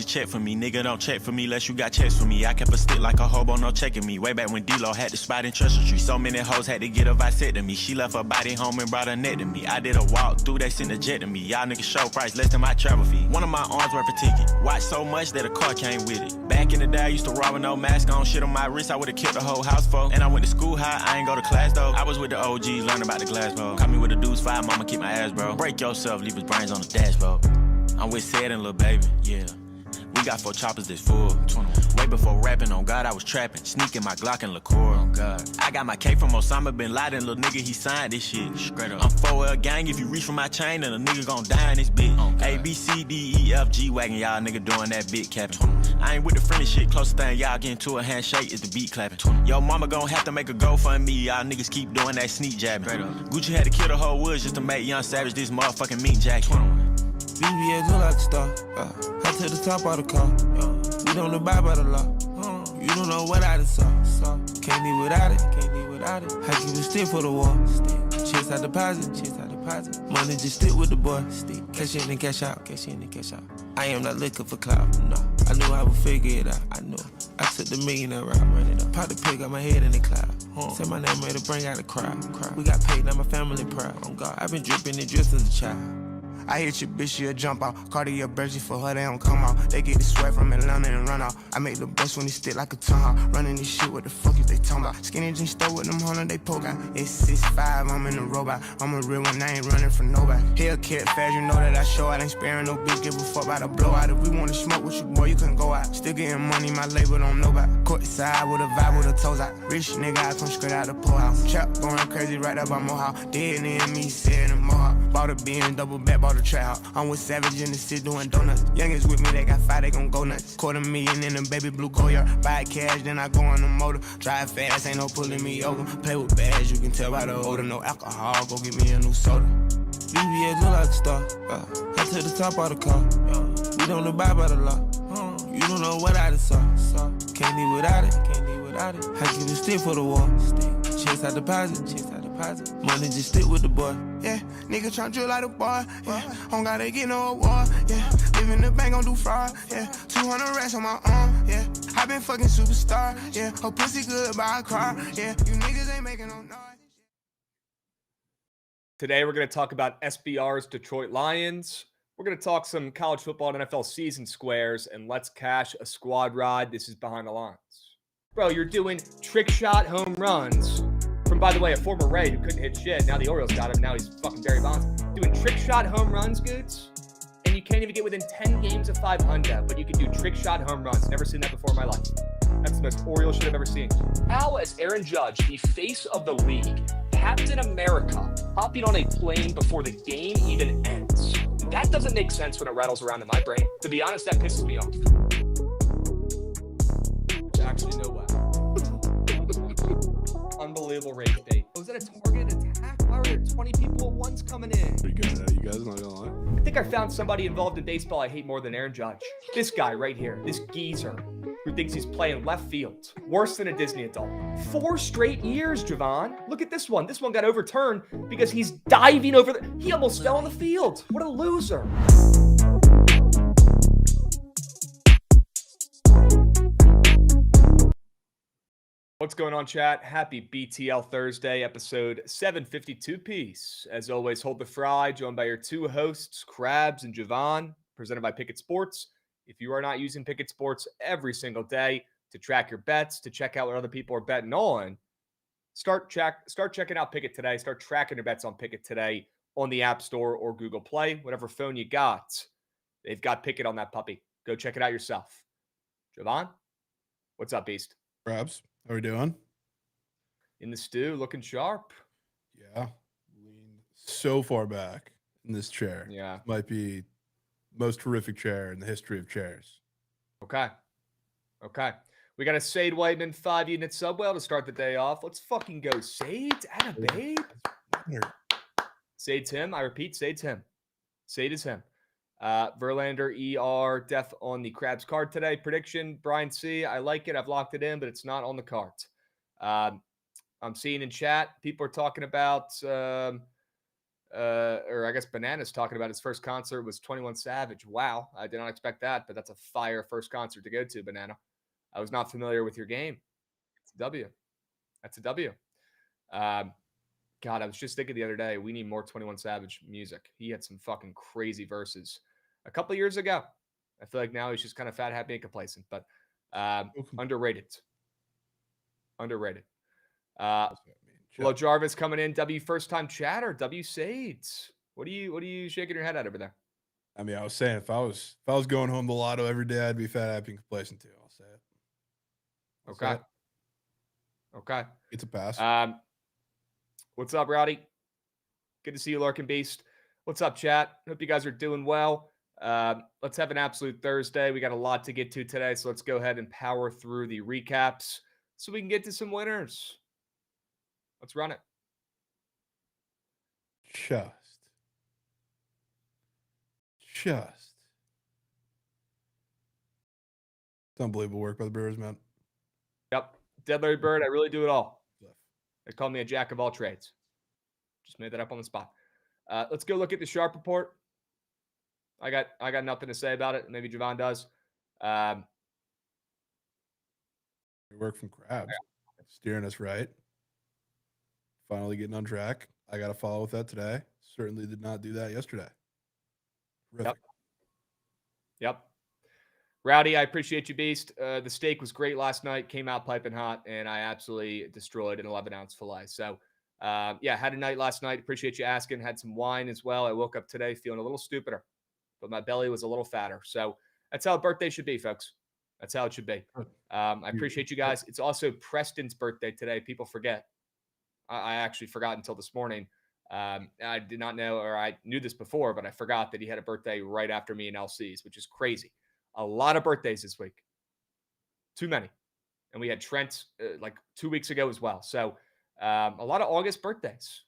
Check for me, nigga, don't check for me unless you got checks for me. I kept a stick like a hobo, no checking me. Way back when D-Lo had the spot in Treasure Tree. So many hoes had to get a vasectomy. She left her body home and brought her neck to me. I did a walk through, they sent a jet to me. Y'all niggas show price less than my travel fee. One of my arms worth a ticket. Watch so much that a car came with it. Back in the day, I used to rob with no mask on. Shit on my wrist, I would've killed the whole house for. And I went to school high, I ain't go to class though. I was with the OGs, learning about the glass, bro. Caught me with a deuce five, mama keep my ass, bro. Break yourself, leave his brains on the dashboard. I'm with SZN and Lil Baby, yeah. We got 4 choppers that's full. 21. Way before rapping, on God, I was trapping. Sneaking my Glock and liqueur, on God. I got my K from Osama bin Laden, little nigga, he signed this shit. Straight up. I'm 4L gang, if you reach for my chain, then a nigga gon' die in this bitch. A, B, C, D, E, F, G wagon, y'all nigga doing that big capping. I ain't with the friendly shit, closest thing y'all getting to a handshake is the beat clapping. Yo, mama gon' have to make a go for me, y'all niggas keep doing that sneak jabbing. Gucci had to kill the whole woods just to make Young Savage this motherfucking meat jacket. BBS look like a star. Hot to the top of the car. We don't abide by the law. You don't know what I done saw. Can't live without it. I keep a stick for the wall. Chase out deposit. Money just stick with the boy. Cash in and cash out. I am not looking for clout. No, I knew I would figure it out. I knew. I took the millionaire route. Run it up. Pop the pig, got my head in the cloud. Say my name, made to bring out a crowd. We got paid, now my family proud. On God, I've been dripping and dressed as a child. I hit your bitch, she'll jump out. Cartier Bergy for her, they don't come out. They get the sweat from Atlanta and run out. I make the best when he stick like a tongue. Running this shit, what the fuck is they talking about? Skinny jeans stole with them 100, they poke out. It's 6'5", I'm in a robot. I'm a real one, I ain't running from nobody. Hellcat fast, you know that I show out. Ain't sparing no bitch, give a fuck about a blowout. If we wanna smoke with you, boy, you couldn't go out. Still getting money, my label don't know about. Courtside with a vibe with a toes out. Rich nigga, I come straight out the poorhouse. Trap going crazy right up by Mohawk. Dead in me, said in Mohawk. Bought a bin, double back, bought a trap house. I'm with Savage in the city doing donuts. Youngest with me, they got 5, they gon' go nuts. $250,000 in a baby blue Goyard. Buy cash, then I go on the motor. Drive fast, ain't no pulling me over. Play with bags, you can tell by the odor. No alcohol, go get me a new soda. BBS look like a star. Hot to the top of the car. We don't abide by the law. You don't know what I done saw. Can't live without it. I keep a stick for the wall. Chase out deposit. Money just stick with the boy. Yeah, nigga tryna drill like a boy. Yeah, don't gotta get no award. Yeah, live in the bank, gon' do fraud. Yeah, 200 racks on my arm. Yeah, I been fucking superstar. Yeah, her pussy good by a car. Yeah, you niggas ain't making no noise. Today we're going to talk about SBR's Detroit Lions. We're going to talk some college football and NFL season squares, and let's cash a squad ride. This is Behind the Lines. Bro, you're doing trick shot home runs from, by the way, a former Ray who couldn't hit shit. Now the Orioles got him. Now he's fucking Barry Bonds. Doing trick shot home runs, Goots, and you can't even get within 10 games of 500, but you can do trick shot home runs. Never seen that before in my life. That's the most Orioles shit I've ever seen. How, as Aaron Judge, the face of the league, Captain America, hopping on a plane before the game even ends? That doesn't make sense when it rattles around in my brain. To be honest, that pisses me off. Actually, no way. Unbelievable rage bait. Was that a targeted attack? Why were there 20 people at once coming in? Pretty good, you guys, not gonna lie. I think I found somebody involved in baseball I hate more than Aaron Judge. This guy right here, this geezer, who thinks he's playing left field. Worse than a Disney adult. 4 straight years, Jovan. Look at this one. This one got overturned because he's diving over the... He almost fell on the field. What a loser. What's going on, chat? Happy BTL Thursday, episode 752 piece. As always, hold the fry, joined by your 2 hosts, Krabs and Jovan, presented by Pickett Sports. If you are not using Pickett Sports every single day to track your bets, to check out what other people are betting on, start checking out Pickett today. Start tracking your bets on Pickett today on the App Store or Google Play, whatever phone you got. They've got Pickett on that puppy. Go check it out yourself. Jovan, what's up, Beast? Krabs, how are we doing? In the stew, looking sharp. Yeah, leaned so far back in this chair. Yeah. Might be most terrific chair in the history of chairs. Okay. We got a Sade Whiteman 5-unit subwell to start the day off. Let's fucking go. Sade? Atta babe. Sade's him. I repeat, Sade's him. Sade is him. Verlander, ER, def on the Krabs card today. Prediction, Brian C. I like it. I've locked it in, but it's not on the card. I'm seeing in chat, people are talking about or I guess Banana's talking about his first concert was 21 Savage. Wow, I did not expect that, but that's a fire first concert to go to, Banana. I was not familiar with your game. It's a W. That's a W. God, I was just thinking the other day, we need more 21 Savage music. He had some fucking crazy verses a couple of years ago. I feel like now he's just kind of fat, happy, and complacent, but underrated. Underrated. Hello, Jarvis coming in. W first time chatter. W Sades. What are you shaking your head at over there? I mean, I was saying if I was going home the lotto every day, I'd be fat, happy, and complacent too. I'll say it. Okay. Okay. It's a pass. What's up, Rowdy? Good to see you, Larkin Beast. What's up, chat? Hope you guys are doing well. Let's have an absolute Thursday. We got a lot to get to today, so let's go ahead and power through the recaps so we can get to some winners. Let's run it. Just. It's unbelievable work by the Brewers, man. Yep. Dead Larry Bird, I really do it all. They call me a jack of all trades. Just made that up on the spot. Let's go look at the Sharp report. I got nothing to say about it. Maybe Jovan does. Good work from Krabs. Steering us right. Finally getting on track. I got to follow with that today. Certainly did not do that yesterday. Terrific. Yep. Rowdy, I appreciate you, Beast. The steak was great last night. Came out piping hot, and I absolutely destroyed an 11-ounce fillet. So, had a night last night. Appreciate you asking. Had some wine as well. I woke up today feeling a little stupider, but my belly was a little fatter. So that's how a birthday should be, folks. That's how it should be. I appreciate you guys. It's also Preston's birthday today. People forget. I actually forgot until this morning. I did not know, or I knew this before, but I forgot that he had a birthday right after me and LC's, which is crazy. A lot of birthdays this week. Too many. And we had Trent like 2 weeks ago as well. So a lot of August birthdays.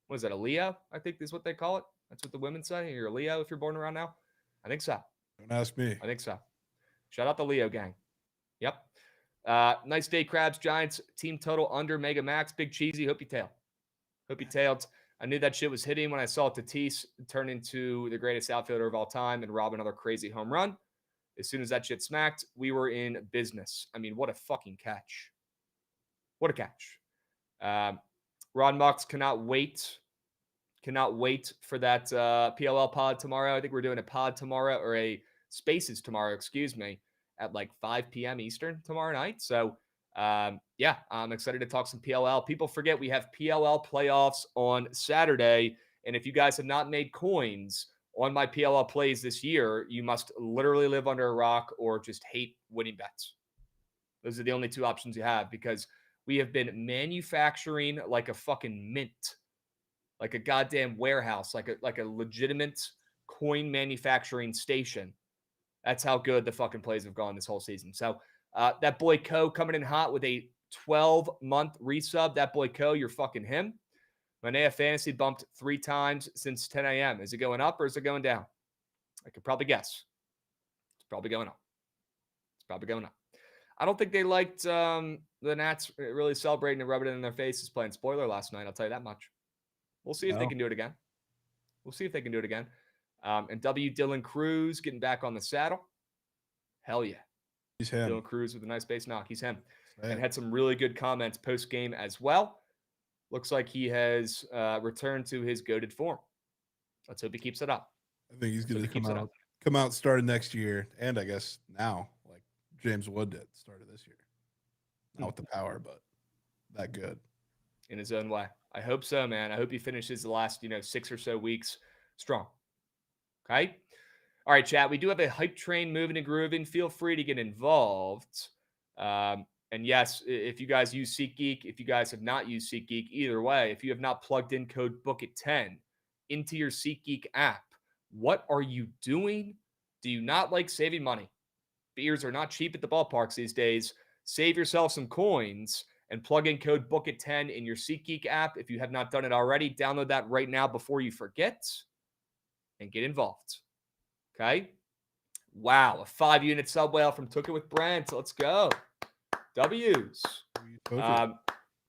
What is that, a Leo? I think is what they call it. That's what the women say. You're a Leo if you're born around now. I think so. Don't ask me. I think so. Shout out the Leo gang. Yep. Nice day, Krabs. Giants. Team total under Mega Max. Big Cheesy. Hope you tailed. I knew that shit was hitting when I saw Tatis turn into the greatest outfielder of all time and rob another crazy home run. As soon as that shit smacked, we were in business. I mean, what a fucking catch. What a catch. Ron Mux cannot wait. Cannot wait for that PLL pod tomorrow. I think we're doing a pod tomorrow, or a Spaces tomorrow, excuse me, at like 5 p.m. Eastern tomorrow night. So, I'm excited to talk some PLL. People forget we have PLL playoffs on Saturday. And if you guys have not made coins on my PLL plays this year, you must literally live under a rock or just hate winning bets. Those are the only two options you have, because we have been manufacturing like a fucking mint, like a goddamn warehouse, like a legitimate coin manufacturing station. That's how good the fucking plays have gone this whole season. So that boy Co coming in hot with a 12-month resub. That boy Co, you're fucking him. Manea Fantasy bumped 3 times since 10 a.m. Is it going up or is it going down? I could probably guess. It's probably going up. I don't think they liked the Nats really celebrating and rubbing it in their faces playing spoiler last night. I'll tell you that much. We'll see if they can do it again. And W. Dylan Cruz getting back on the saddle. Hell yeah. He's him. Dylan Cruz with a nice base knock. He's him. And had some really good comments post-game as well. Looks like he has returned to his goated form. Let's hope he keeps it up. I think he's going to come out started next year, and I guess now, like James Wood did, started this year. Not with the power, but that good. In his own way. I hope so, man. I hope he finishes the last, 6 or so weeks strong. Okay? All right, chat. We do have a hype train moving and grooving. Feel free to get involved. And yes, if you guys use SeatGeek, if you guys have not used SeatGeek, either way, if you have not plugged in code BookIt10 into your SeatGeek app, what are you doing? Do you not like saving money? Beers are not cheap at the ballparks these days. Save yourself some coins and plug in code BookIt10 in your SeatGeek app. If you have not done it already, download that right now before you forget and get involved. Okay? Wow, a 5-unit sub whale from Took It With Brent. Let's go. W's.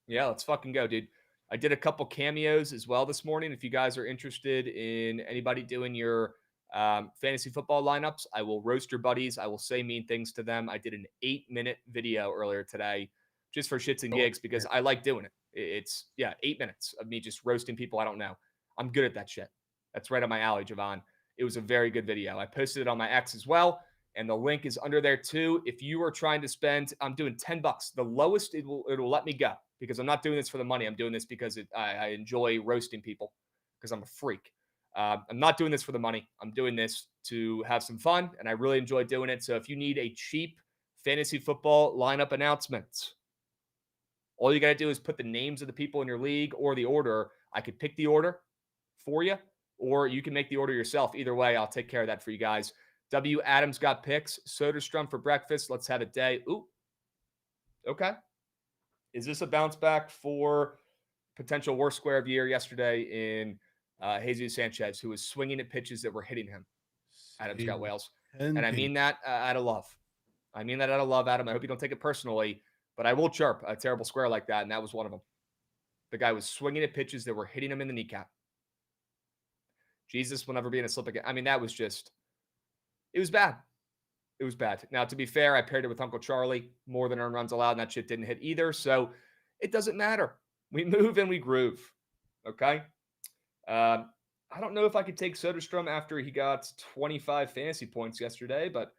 Yeah, let's fucking go, dude. I did a couple cameos as well this morning. If you guys are interested in anybody doing your fantasy football lineups, I will roast your buddies. I will say mean things to them. I did an 8-minute video earlier today just for shits and gigs because I like doing it. It's 8 minutes of me just roasting people I don't know. I'm good at that shit. That's right up my alley, Jovan. It was a very good video. I posted it on my X as well, and the link is under there too. If you are trying to spend, I'm doing $10. The lowest it will let me go because I'm not doing this for the money. I'm doing this because I enjoy roasting people because I'm a freak. I'm not doing this for the money. I'm doing this to have some fun, and I really enjoy doing it. So if you need a cheap fantasy football lineup announcement, all you got to do is put the names of the people in your league or the order. I could pick the order for you, or you can make the order yourself. Either way, I'll take care of that for you guys. W. Adams got picks. Soderstrom for breakfast. Let's have a day. Ooh. Okay. Is this a bounce back for potential worst square of the year yesterday in Jesus Sanchez, who was swinging at pitches that were hitting him? Adams got whales. And I mean that out of love. I mean that out of love, Adam. I hope you don't take it personally, but I will chirp a terrible square like that, and that was one of them. The guy was swinging at pitches that were hitting him in the kneecap. Jesus will never be in a slip again. I mean, that was just, it was bad. It was bad. Now, to be fair, I paired it with Uncle Charlie, more than earned runs allowed, and that shit didn't hit either. So it doesn't matter. We move and we groove. Okay. I don't know if I could take Soderstrom after he got 25 fantasy points yesterday, but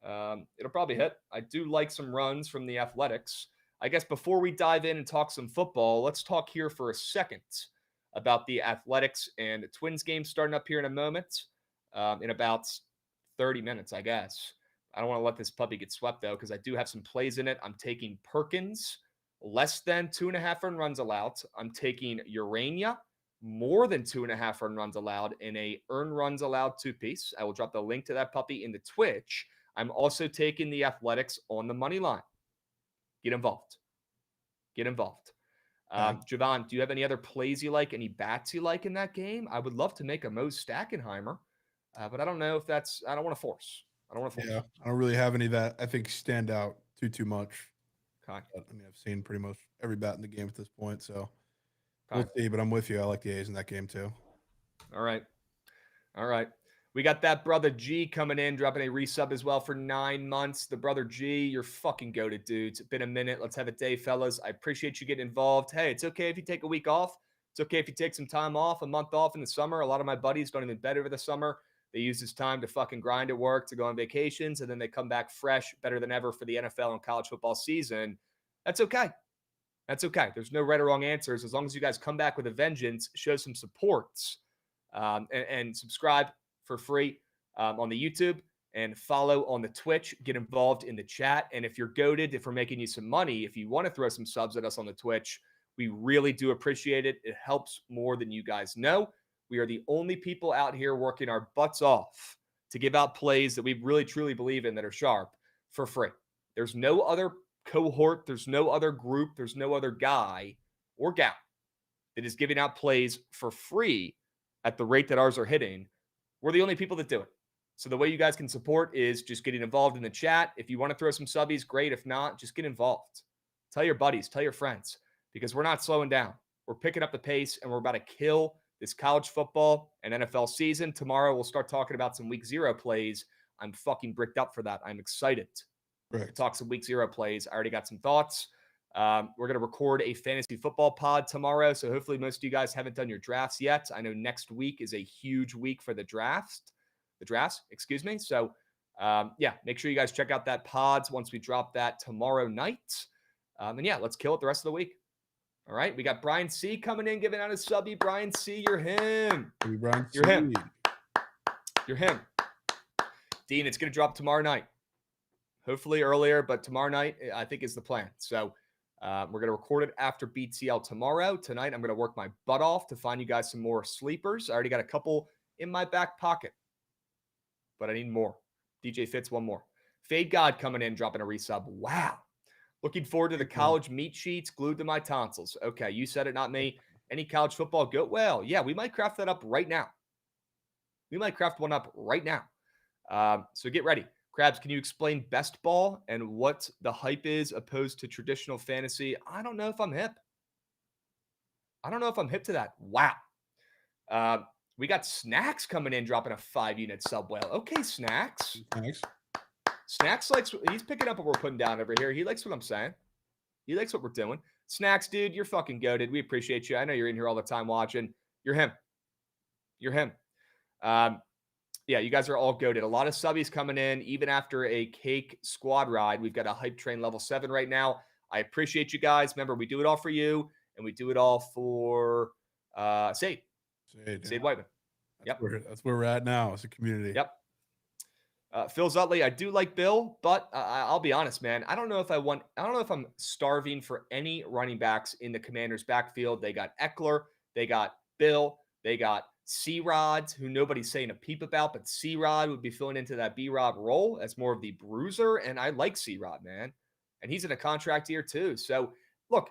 it'll probably hit. I do like some runs from the Athletics. I guess before we dive in and talk some football, let's talk here for a second about the Athletics and Twins game starting up here in a moment, in about 30 minutes, I guess. I don't want to let this puppy get swept, though, because I do have some plays in it. I'm taking Perkins, less than 2.5 earned runs allowed. I'm taking Urania, more than 2.5 earned runs allowed in a earned runs allowed 2-piece. I will drop the link to that puppy in the Twitch. I'm also taking the Athletics on the money line. Get involved. Get involved. Jovan, do you have any other plays you like, any bats you like in that game? I would love to make a Mo Stackenheimer, but I don't know if that's, I don't want to force. Yeah, I don't really have any that I think stand out too much. Okay. But, I mean, I've seen pretty much every bat in the game at this point, so okay. We'll see. But I'm with you. I like the A's in that game too. All right. We got that brother G coming in, dropping a resub as well for 9 months. The brother G, you're fucking goated, dudes. It's been a minute. Let's have a day, fellas. I appreciate you getting involved. Hey, it's okay if you take a week off. It's okay if you take some time off, a month off in the summer. A lot of my buddies don't even bet over the summer. They use this time to fucking grind at work, to go on vacations, and then they come back fresh, better than ever for the NFL and college football season. That's okay. That's okay. There's no right or wrong answers. As long as you guys come back with a vengeance, show some supports, and subscribe for free on the YouTube and follow on the Twitch. Get involved in the chat. And if you're goated, if we're making you some money, if you want to throw some subs at us on the Twitch, we really do appreciate it. It helps more than you guys know. We are the only people out here working our butts off to give out plays that we really, truly believe in that are sharp for free. There's no other cohort. There's no other group. There's no other guy or gal that is giving out plays for free at the rate that ours are hitting. We're the only people that do it. So the way you guys can support is just getting involved in the chat. If you want to throw some subbies, great. If not, just get involved. Tell your buddies, tell your friends, because we're not slowing down. We're picking up the pace, and we're about to kill this college football and NFL season. Tomorrow, we'll start talking about some week 0 plays. I'm fucking bricked up for that. I'm excited to talk some week 0 plays. I already got some thoughts. We're going to record a fantasy football pod tomorrow. So hopefully most of you guys haven't done your drafts yet. I know next week is a huge week for the drafts, excuse me. So make sure you guys check out that pods once we drop that tomorrow night. And let's kill it the rest of the week. All right. We got Brian C coming in, giving out a subby. Brian C, you're him. Hey, Brian C. You're him. You're him. Dean, it's going to drop tomorrow night. Hopefully earlier, but tomorrow night, I think, is the plan. So we're going to record it after BTL tomorrow. Tonight, I'm going to work my butt off to find you guys some more sleepers. I already got a couple in my back pocket, but I need more. DJ Fitz, one more. Fade God coming in, dropping a resub. Wow. Looking forward to the college meat sheets glued to my tonsils. Okay, you said it, not me. Any college football goat? Well, yeah, we might craft that up right now. We might craft one up right now. So get ready. Krabs, can you explain best ball and what the hype is opposed to traditional fantasy? I don't know if I'm hip. I don't know if I'm hip to that. Wow. We got Snacks coming in, dropping a 5-unit sub whale. Okay, Snacks. Thanks. Snacks likes, he's picking up what we're putting down over here. He likes what I'm saying. He likes what we're doing. Snacks, dude, you're fucking goated. We appreciate you. I know you're in here all the time watching. You're him. You're him. Yeah, you guys are all goated. A lot of subbies coming in, even after a cake squad ride. We've got a hype train level 7 right now. I appreciate you guys. Remember, we do it all for you, and we do it all for Sade Whiteman. That's where we're at now as a community. Yep. Phil Zutley, I do like Bill, but I'll be honest, man. I don't know if I'm starving for any running backs in the Commanders' backfield. They got Eckler, they got Bill, they got C-Rod, who nobody's saying a peep about, but C-Rod would be filling into that B-Rod role as more of the bruiser, and I like C-Rod, man. And he's in a contract year too. So, look,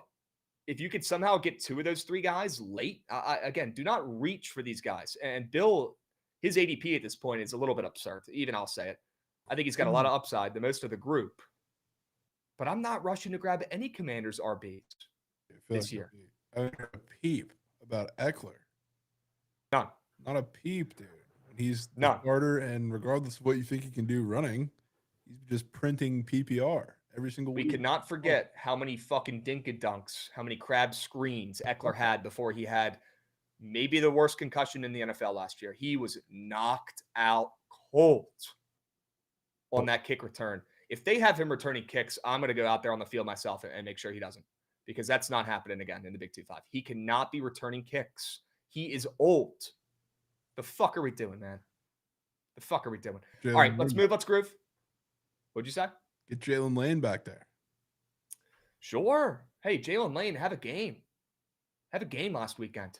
if you could somehow get 2 of those 3 guys late, again, do not reach for these guys. And Bill, his ADP at this point is a little bit absurd. Even I'll say it. I think he's got a lot of upside, the most of the group. But I'm not rushing to grab any Commanders RBs this year. I don't hear a peep about Eckler. None. Not a peep, dude. He's the None. starter, and regardless of what you think he can do running, he's just printing PPR every single week. We cannot forget how many fucking dink-a-dunks, how many crab screens Eckler had before he had maybe the worst concussion in the NFL last year. He was knocked out cold on that kick return. If they have him returning kicks, I'm going to go out there on the field myself and make sure he doesn't, because that's not happening again in the Big 2-5. He cannot be returning kicks. He is old. The fuck are we doing, man? The fuck are we doing? All right, let's move. Let's groove. What'd you say? Get Jalen Lane back there. Sure. Hey, Jalen Lane, have a game. Have a game last weekend.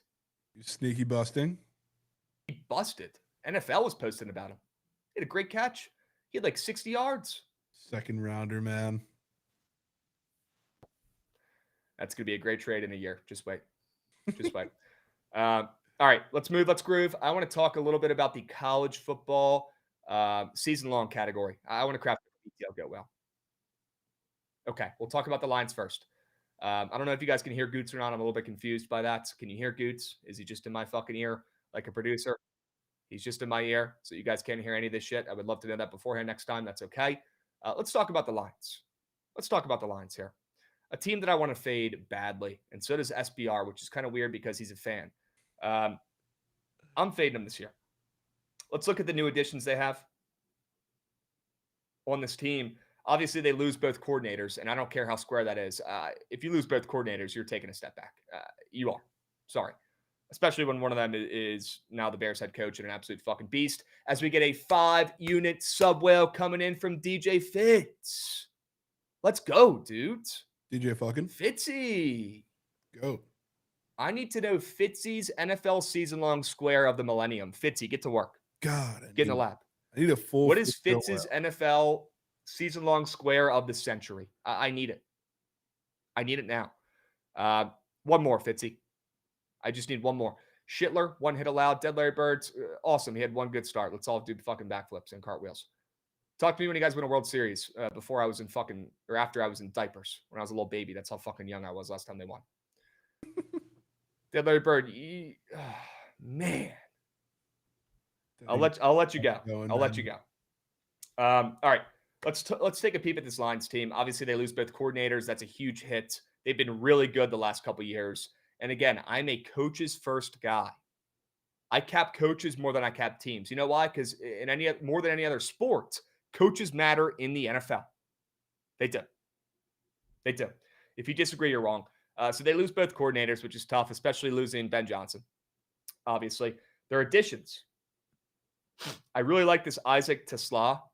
You sneaky busting. He busted. NFL was posting about him. He had a great catch. He had like 60 yards. Second rounder, man. That's going to be a great trade in a year. Just wait. Just wait. All right, let's move. Let's groove. I want to talk a little bit about the college football season-long category. I want to craft a detail go well. Okay, we'll talk about the lines first. I don't know if you guys can hear Goots or not. I'm a little bit confused by that. Can you hear Goots? Is he just in my fucking ear like a producer? He's just in my ear, so you guys can't hear any of this shit. I would love to know that beforehand next time. That's okay. Let's talk about the lines. Let's talk about the lines here. A team that I want to fade badly, and so does SBR, which is kind of weird because he's a fan. I'm fading them this year. Let's look at the new additions they have on this team. Obviously, they lose both coordinators, and I don't care how square that is. If you lose both coordinators, you're taking a step back. You are. Sorry. Especially when one of them is now the Bears head coach and an absolute fucking beast. As we get a 5-unit sub whale coming in from DJ Fitz. Let's go, dudes. DJ fucking Fitzy. Go. I need to know Fitzy's NFL season-long square of the millennium. Fitzy, get to work. God. Get in the lab. I need a full. What is Fitz's NFL season-long square of the century? I need it. I need it now. One more, Fitzy. I just need one more. Schittler, 1 hit allowed. Dead Larry Birds, awesome. He had 1 good start. Let's all do fucking backflips and cartwheels. Talk to me when you guys win a World Series before I was in fucking, or after I was in diapers, when I was a little baby. That's how fucking young I was last time they won. Dead Larry Bird, man. I'll let you go. I'll let you go. All right. Let's take a peep at this Lions team. Obviously, they lose both coordinators. That's a huge hit. They've been really good the last couple of years. And again, I'm a coaches first guy. I cap coaches more than I cap teams. You know why? Because more than any other sport, coaches matter in the NFL. They do. They do. If you disagree, you're wrong. So they lose both coordinators, which is tough, especially losing Ben Johnson. Obviously, their additions. I really like this Isaac Tesla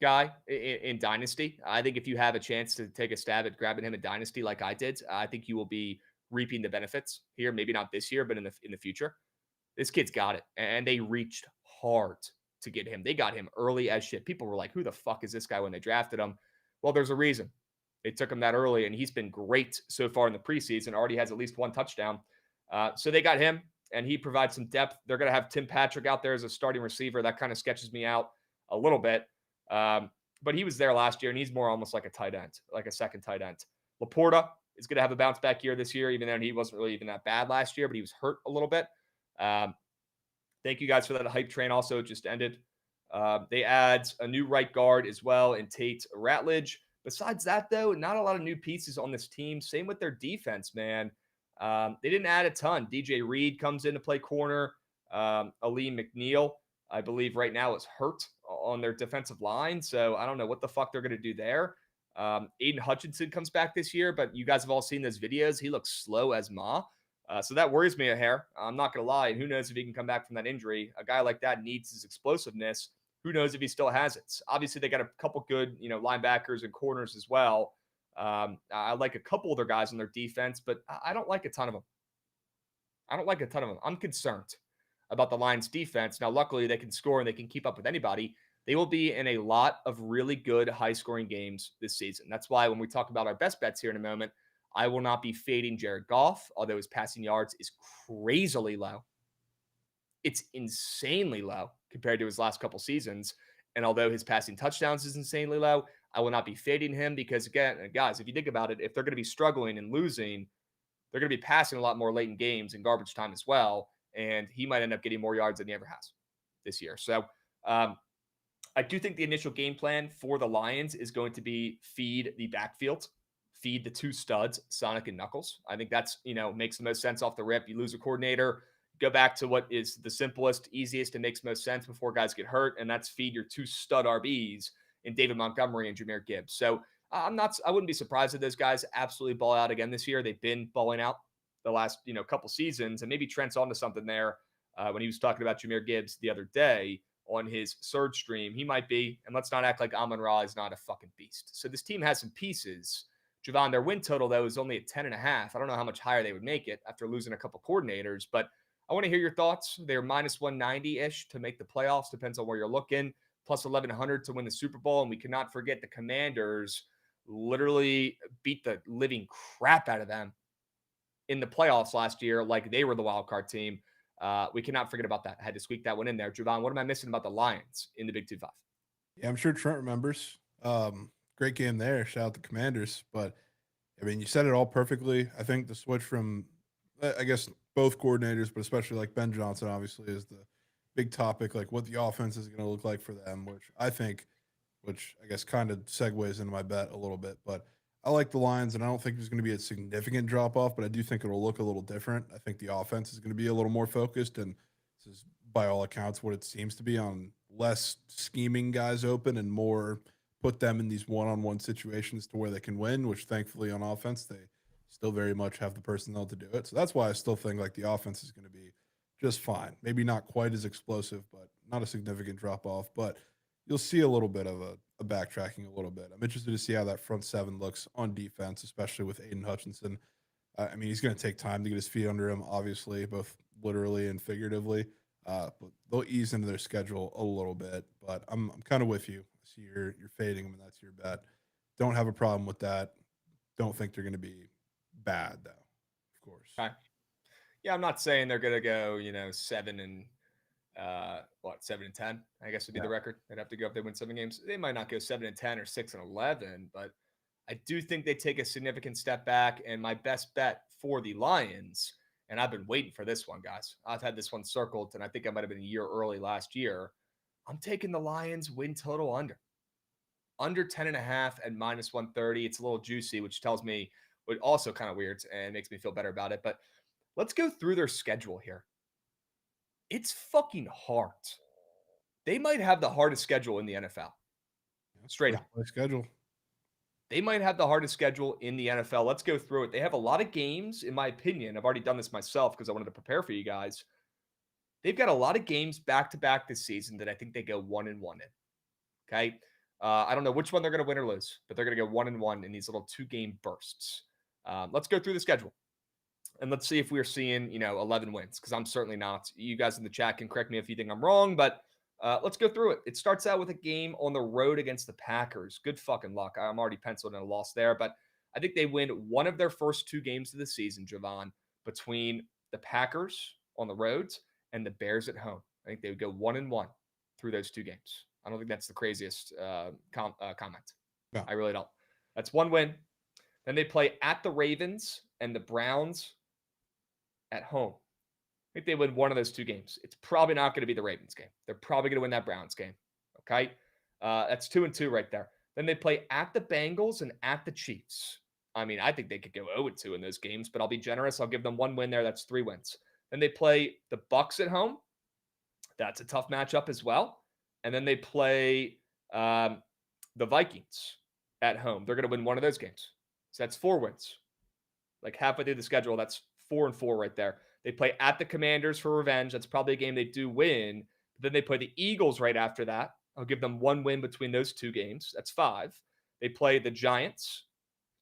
guy in Dynasty. I think if you have a chance to take a stab at grabbing him in Dynasty like I did, I think you will be reaping the benefits here. Maybe not this year, but in the future. This kid's got it. And they reached hard to get him. They got him early as shit. People were like, who the fuck is this guy when they drafted him? Well, there's a reason. They took him that early, and he's been great so far in the preseason. Already has at least 1 touchdown. So they got him, and he provides some depth. They're going to have Tim Patrick out there as a starting receiver. That kind of sketches me out a little bit. But he was there last year, and he's more almost like a tight end, like a second tight end. Laporta, is going to have a bounce back year this year, even though he wasn't really even that bad last year, but he was hurt a little bit. Thank you guys for that hype train. Also, just ended. They add a new right guard as well in Tate Ratledge. Besides that, though, not a lot of new pieces on this team. Same with their defense, man. They didn't add a ton. DJ Reed comes in to play corner. Ali McNeil, I believe right now, is hurt on their defensive line. So I don't know what the fuck they're going to do there. Aiden Hutchinson comes back this year, but you guys have all seen those videos. He looks slow as ma. So that worries me a hair. I'm not going to lie. And who knows if he can come back from that injury? A guy like that needs his explosiveness. Who knows if he still has it? Obviously, they got a couple good, linebackers and corners as well. I like a couple of their guys on their defense, but I don't like a ton of them. I'm concerned about the Lions defense. Now, luckily, they can score and they can keep up with anybody. They will be in a lot of really good high-scoring games this season. That's why when we talk about our best bets here in a moment, I will not be fading Jared Goff, although his passing yards is crazily low. It's insanely low compared to his last couple seasons. And although his passing touchdowns is insanely low, I will not be fading him because, again, guys, if you think about it, if they're going to be struggling and losing, they're going to be passing a lot more late in games and garbage time as well. And he might end up getting more yards than he ever has this year. So I do think the initial game plan for the Lions is going to be feed the backfield, feed the two studs, Sonic and Knuckles. I think that's, makes the most sense off the rip. You lose a coordinator, go back to what is the simplest, easiest, and makes most sense before guys get hurt, and that's feed your two stud RBs in David Montgomery and Jahmyr Gibbs. So I wouldn't be surprised if those guys absolutely ball out again this year. They've been balling out the last, couple seasons, and maybe Trent's onto something there when he was talking about Jahmyr Gibbs the other day on his Surge stream. He might be, and let's not act like Amon-Ra is not a fucking beast. So this team has some pieces. Jovan, their win total, though, is only at 10.5. I don't know how much higher they would make it after losing a couple coordinators, but I want to hear your thoughts. They're minus 190-ish to make the playoffs. Depends on where you're looking. Plus 1,100 to win the Super Bowl. And we cannot forget the Commanders literally beat the living crap out of them in the playoffs last year like they were the wild card team. We cannot forget about that. I had to squeak that one in there. Jovan, what am I missing about the Lions in the Big 2-5? Yeah, I'm sure Trent remembers. Great game there. Shout out the Commanders. But, you said it all perfectly. I think the switch from, I guess, both coordinators, but especially like Ben Johnson, obviously, is the big topic, like what the offense is going to look like for them, which I guess kind of segues into my bet a little bit. But I like the Lions, and I don't think there's going to be a significant drop-off, but I do think it'll look a little different. I think the offense is going to be a little more focused, and this is, by all accounts, what it seems to be, on less scheming guys open and more put them in these one-on-one situations to where they can win, which thankfully on offense, they still very much have the personnel to do it. So that's why I still think like the offense is going to be just fine. Maybe not quite as explosive, but not a significant drop-off. But you'll see a little bit of a backtracking a little bit. I'm interested to see how that front seven looks on defense, especially with Aiden Hutchinson. He's going to take time to get his feet under him, obviously, both literally and figuratively. But they'll ease into their schedule a little bit. But I'm kind of with you. I see you're fading them, and that's your bet. Don't have a problem with that. Don't think they're going to be bad, though, of course. Okay. Yeah, I'm not saying they're going to go, 7 and 10, I guess would be the record. They'd have to go if they win 7 games. They might not go 7 and 10 or 6 and 11, but I do think they take a significant step back. And my best bet for the Lions, and I've been waiting for this one, guys. I've had this one circled, and I think I might have been a year early last year. I'm taking the Lions win total under 10.5 at minus 130. It's a little juicy, which tells me, but also kind of weird and makes me feel better about it. But let's go through their schedule here. It's fucking hard. They might have the hardest schedule in the NFL. Straight up. Schedule. They might have the hardest schedule in the NFL. Let's go through it. They have a lot of games, in my opinion. I've already done this myself because I wanted to prepare for you guys. They've got a lot of games back-to-back this season that I think they go 1-1 in. Okay? I don't know which one they're going to win or lose, but they're going to go 1-1 in these little 2-game bursts. Let's go through the schedule. And let's see if we're seeing, 11 wins, because I'm certainly not. You guys in the chat can correct me if you think I'm wrong, but let's go through it. It starts out with a game on the road against the Packers. Good fucking luck. I'm already penciled in a loss there, but I think they win one of their first 2 games of the season, Jovan, between the Packers on the roads and the Bears at home. I think they would go 1-1 through those 2 games. I don't think that's the craziest comment. No. I really don't. That's 1 win. Then they play at the Ravens and the Browns at home. I think they win one of those two games. It's probably not going to be the Ravens game. They're probably going to win that Browns game. Okay. That's 2-2 right there. Then they play at the Bengals and at the Chiefs. I mean, I think they could go 0-2 in those games, but I'll be generous. I'll give them one win there. That's 3 wins. Then they play the Bucs at home. That's a tough matchup as well. And then they play the Vikings at home. They're going to win one of those games. So that's 4 wins. Like halfway through the schedule, that's 4-4 right there. They play at the Commanders for revenge. That's probably a game they do win. But then they play the Eagles right after that. I'll give them 1 win between those 2 games. That's 5. They play the Giants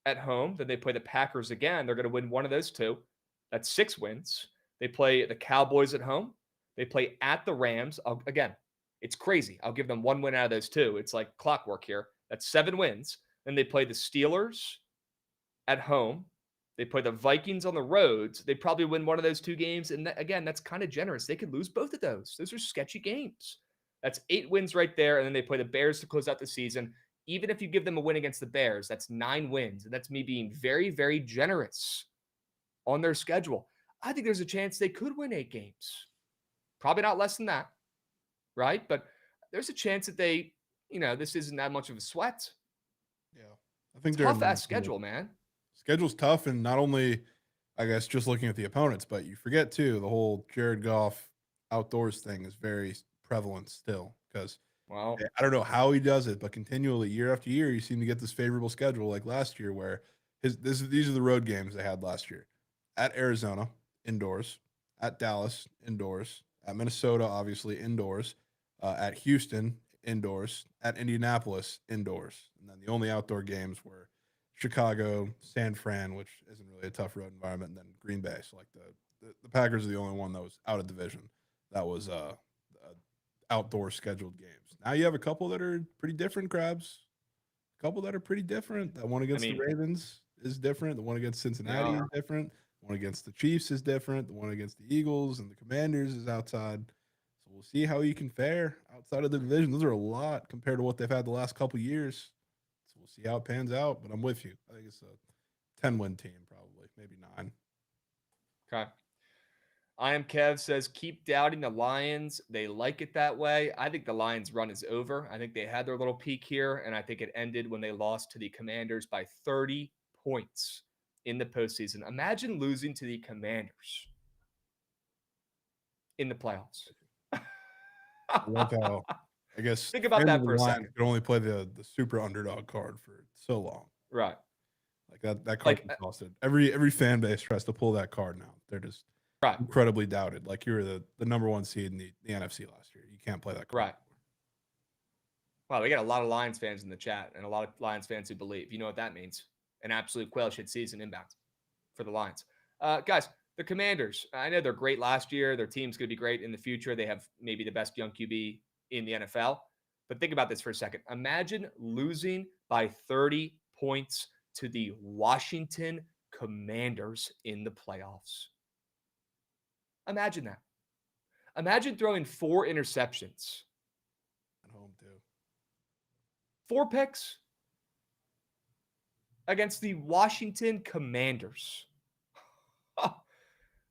at home. Then they play the Packers again. They're going to win one of those 2. That's 6 wins. They play the Cowboys at home. They play at the Rams. Again, it's crazy. I'll give them 1 win out of those 2. It's like clockwork here. That's 7 wins. Then they play the Steelers at home. They play the Vikings on the roads. They probably win one of those 2 games. And again, that's kind of generous. They could lose both of those. Those are sketchy games. That's 8 wins right there. And then they play the Bears to close out the season. Even if you give them a win against the Bears, that's 9 wins. And that's me being very, very generous on their schedule. I think there's a chance they could win 8 games. Probably not less than that, right? But there's a chance that they, this isn't that much of a sweat. Yeah. I think they're tough-ass schedule, man. Schedule's tough, and not only, I guess, just looking at the opponents, but you forget, too, the whole Jared Goff outdoors thing is very prevalent still because I don't know how he does it, but continually, year after year, you seem to get this favorable schedule like last year where these are the road games they had last year. At Arizona, indoors. At Dallas, indoors. At Minnesota, obviously, indoors. At Houston, indoors. At Indianapolis, indoors. And then the only outdoor games were Chicago, San Fran, which isn't really a tough road environment, and then Green Bay. So like the Packers are the only one that was out of division. That was outdoor scheduled games. Now you have a couple that are pretty different, Krabs. A couple that are pretty different. That one against the Ravens is different. The one against Cincinnati is different. The one against the Chiefs is different. The one against the Eagles and the Commanders is outside. So we'll see how you can fare outside of the division. Those are a lot compared to what they've had the last couple years. So we'll see how it pans out. But I'm with you. I think it's a 10-win team, probably, maybe 9. Okay. I am Kev says, keep doubting the Lions. They like it that way. I think the Lions run is over. I think they had their little peak here, and I think it ended when they lost to the Commanders by 30 points in the postseason. Imagine losing to the Commanders in the playoffs. I guess think about that for a second. Could only play the super underdog card for so long. Right. Like that card was lost. Every fan base tries to pull that card now. They're just incredibly doubted. Like you were the number 1 seed in the NFC last year. You can't play that card. Right. Wow, we got a lot of Lions fans in the chat and a lot of Lions fans who believe. You know what that means? An absolute quail shit season inbound for the Lions. Guys, the Commanders, I know they're great last year. Their team's going to be great in the future. They have maybe the best young QB in the NFL. But think about this for a second. Imagine losing by 30 points to the Washington Commanders in the playoffs. Imagine that. Imagine throwing 4 interceptions. At home, too. 4 picks against the Washington Commanders.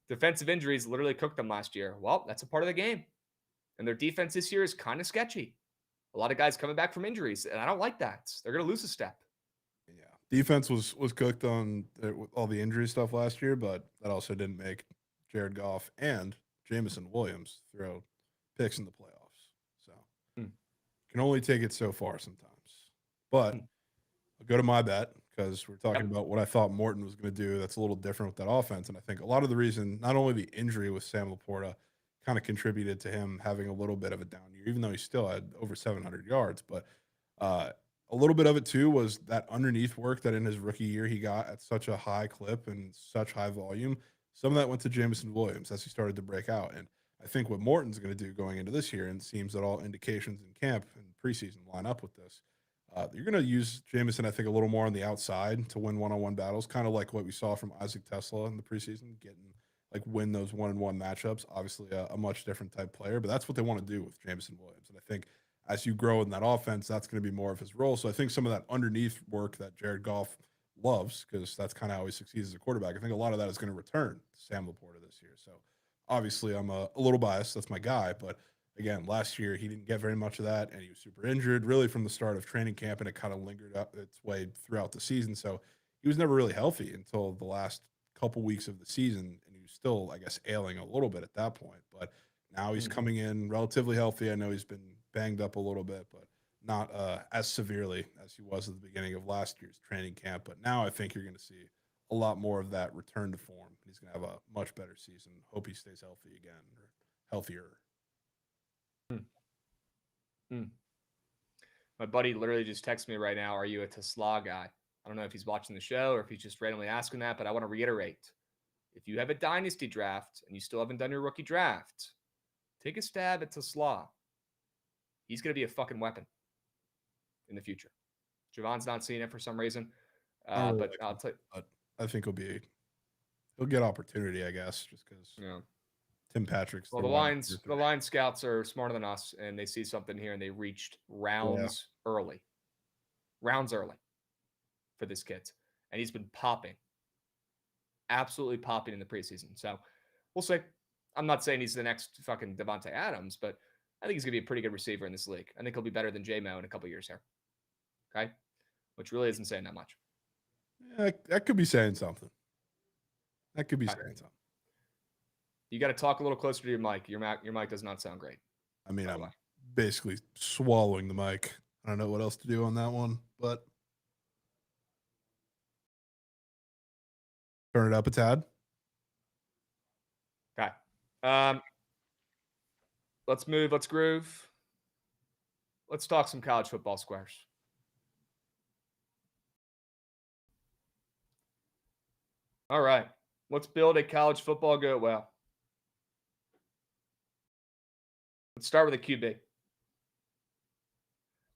Defensive injuries literally cooked them last year. Well, that's a part of the game. And their defense this year is kind of sketchy. A lot of guys coming back from injuries, and I don't like that. They're going to lose a step. Yeah. Defense was cooked on all the injury stuff last year, but that also didn't make Jared Goff and Jameson Williams throw picks in the playoffs. So can only take it so far sometimes. But I'll go to my bet because we're talking about what I thought Morton was going to do. That's a little different with that offense. And I think a lot of the reason, not only the injury with Sam Laporta kind of contributed to him having a little bit of a down year, even though he still had over 700 yards. But a little bit of it, too, was that underneath work that in his rookie year he got at such a high clip and such high volume. Some of that went to Jameson Williams as he started to break out. And I think what Morton's going to do going into this year, and it seems that all indications in camp and preseason line up with this, you're going to use Jameson, I think, a little more on the outside to win one-on-one battles, kind of like what we saw from Isaac Tesla in the preseason, win those 1-on-1 matchups. Obviously, a much different type player, but that's what they want to do with Jameson Williams. And I think as you grow in that offense, that's going to be more of his role. So I think some of that underneath work that Jared Goff loves, because that's kind of how he succeeds as a quarterback. I think a lot of that is going to return to Sam Laporta this year. So obviously I'm a little biased. That's my guy. But again, last year he didn't get very much of that, and he was super injured really from the start of training camp, and it kind of lingered up its way throughout the season. So he was never really healthy until the last couple weeks of the season, and he was still, I guess, ailing a little bit at that point. But now he's coming in relatively healthy. I know he's been banged up a little bit, but not as severely as he was at the beginning of last year's training camp. But now I think you're going to see a lot more of that return to form. He's going to have a much better season. Hope he stays healthy again, or healthier. My buddy literally just texted me right now, are you a Tesla guy? I don't know if he's watching the show or if he's just randomly asking that, but I want to reiterate. If you have a dynasty draft and you still haven't done your rookie draft, take a stab at Tesla. He's going to be a fucking weapon in the future. Jovan's not seeing it for some reason. But I'll tell you. But I think he'll get opportunity, I guess, just because Tim Patrick's. Well, the line scouts are smarter than us, and they see something here, and they reached rounds early for this kid, and he's been popping, absolutely popping in the preseason. So we'll see. I'm not saying he's the next fucking Devontae Adams, but I think he's gonna be a pretty good receiver in this league. I think he'll be better than J-Mo in a couple years here. Okay, which really isn't saying that much. Yeah, that could be saying something. That could be saying something. You got to talk a little closer to your mic. Your mic does not sound great. I mean, I'm basically swallowing the mic. I don't know what else to do on that one, but turn it up a tad. Okay. Let's move. Let's groove. Let's talk some college football squares. All right. Let's build a college football go well. Let's start with a QB.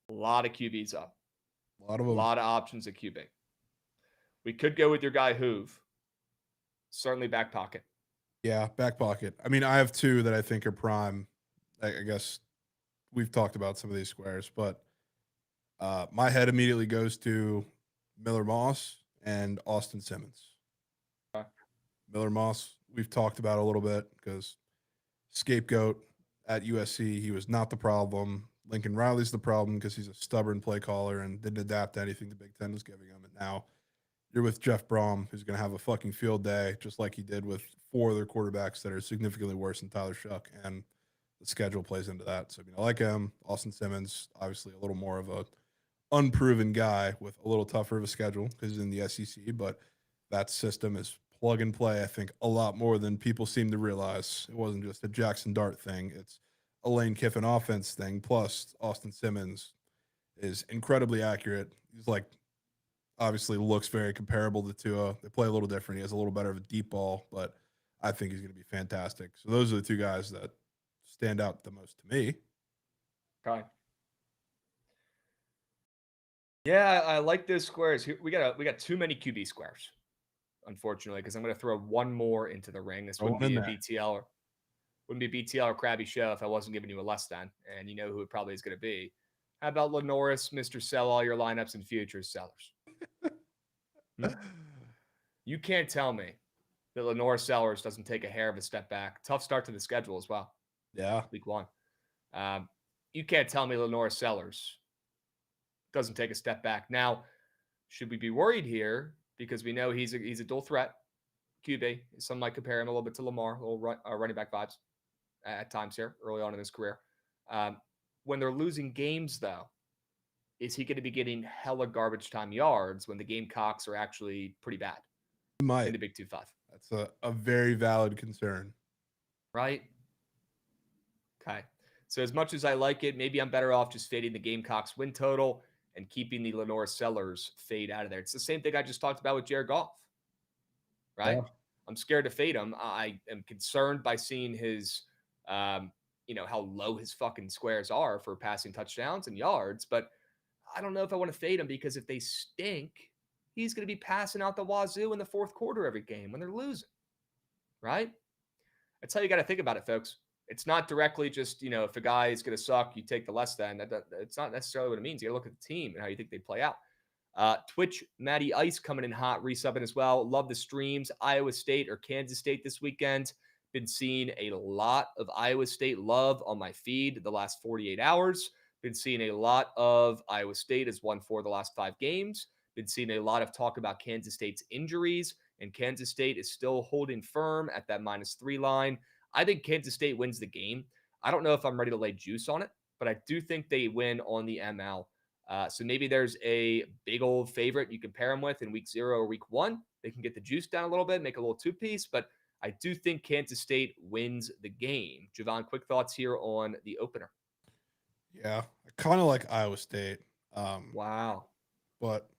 A lot of QBs up. A lot of them. A lot of options at QB. We could go with your guy Hoove. Certainly back pocket. Yeah, back pocket. I mean, I have two that I think are prime. I guess we've talked about some of these squares, but my head immediately goes to Miller Moss and Austin Simmons. Okay. Miller Moss, we've talked about a little bit because scapegoat at USC, he was not the problem. Lincoln Riley's the problem because he's a stubborn play caller and didn't adapt to anything the Big Ten was giving him. And now you're with Jeff Brom, who's going to have a fucking field day, just like he did with four other quarterbacks that are significantly worse than Tyler Shuck. And the schedule plays into that. So, I like him. Austin Simmons, obviously a little more of a unproven guy with a little tougher of a schedule because he's in the SEC, but that system is plug and play, I think, a lot more than people seem to realize. It wasn't just a Jackson Dart thing. It's a Lane Kiffin offense thing. Plus, Austin Simmons is incredibly accurate. He's obviously looks very comparable to Tua. They play a little different. He has a little better of a deep ball, but I think he's going to be fantastic. So those are the two guys that stand out the most to me. Okay. Yeah, I like those squares. We got too many QB squares, unfortunately, because I'm going to throw one more into the ring. This wouldn't be a BTL or Krabby show if I wasn't giving you a less than, and you know who it probably is going to be. How about Lenoris, Mr. Sell all your lineups and futures sellers? You can't tell me that Lenoris Sellers doesn't take a hair of a step back. Tough start to the schedule as well. Yeah. Week 1. You can't tell me Lenoris Sellers doesn't take a step back. Now, should we be worried here? Because we know he's a dual threat QB. Some might compare him a little bit to Lamar, a little running back vibes at times here early on in his career. When they're losing games, though, is he going to be getting hella garbage time yards when the Gamecocks are actually pretty bad in the Big 2-5? That's a very valid concern. Right? Okay. So as much as I like it, maybe I'm better off just fading the Gamecocks win total and keeping the Lenoris Sellers fade out of there. It's the same thing I just talked about with Jared Goff. Right? Yeah. I'm scared to fade him. I am concerned by seeing his, how low his fucking squares are for passing touchdowns and yards. But I don't know if I want to fade him because if they stink, he's going to be passing out the wazoo in the fourth quarter every game when they're losing. Right? That's how you got to think about it, folks. It's not directly just, if a guy is going to suck, you take the less than. It's not necessarily what it means. You got to look at the team and how you think they play out. Twitch, Matty Ice coming in hot, resubbing as well. Love the streams. Iowa State or Kansas State this weekend. Been seeing a lot of Iowa State love on my feed the last 48 hours. Been seeing a lot of Iowa State has won 4 of the last 5 games. Been seeing a lot of talk about Kansas State's injuries, and Kansas State is still holding firm at that -3 line. I think Kansas State wins the game. I don't know if I'm ready to lay juice on it, but I do think they win on the ML. So maybe there's a big old favorite you can pair them with in week 0 or week 1. They can get the juice down a little bit, make a little 2-piece, but I do think Kansas State wins the game. Jovan, quick thoughts here on the opener. Yeah, I kind of like Iowa State. Wow. But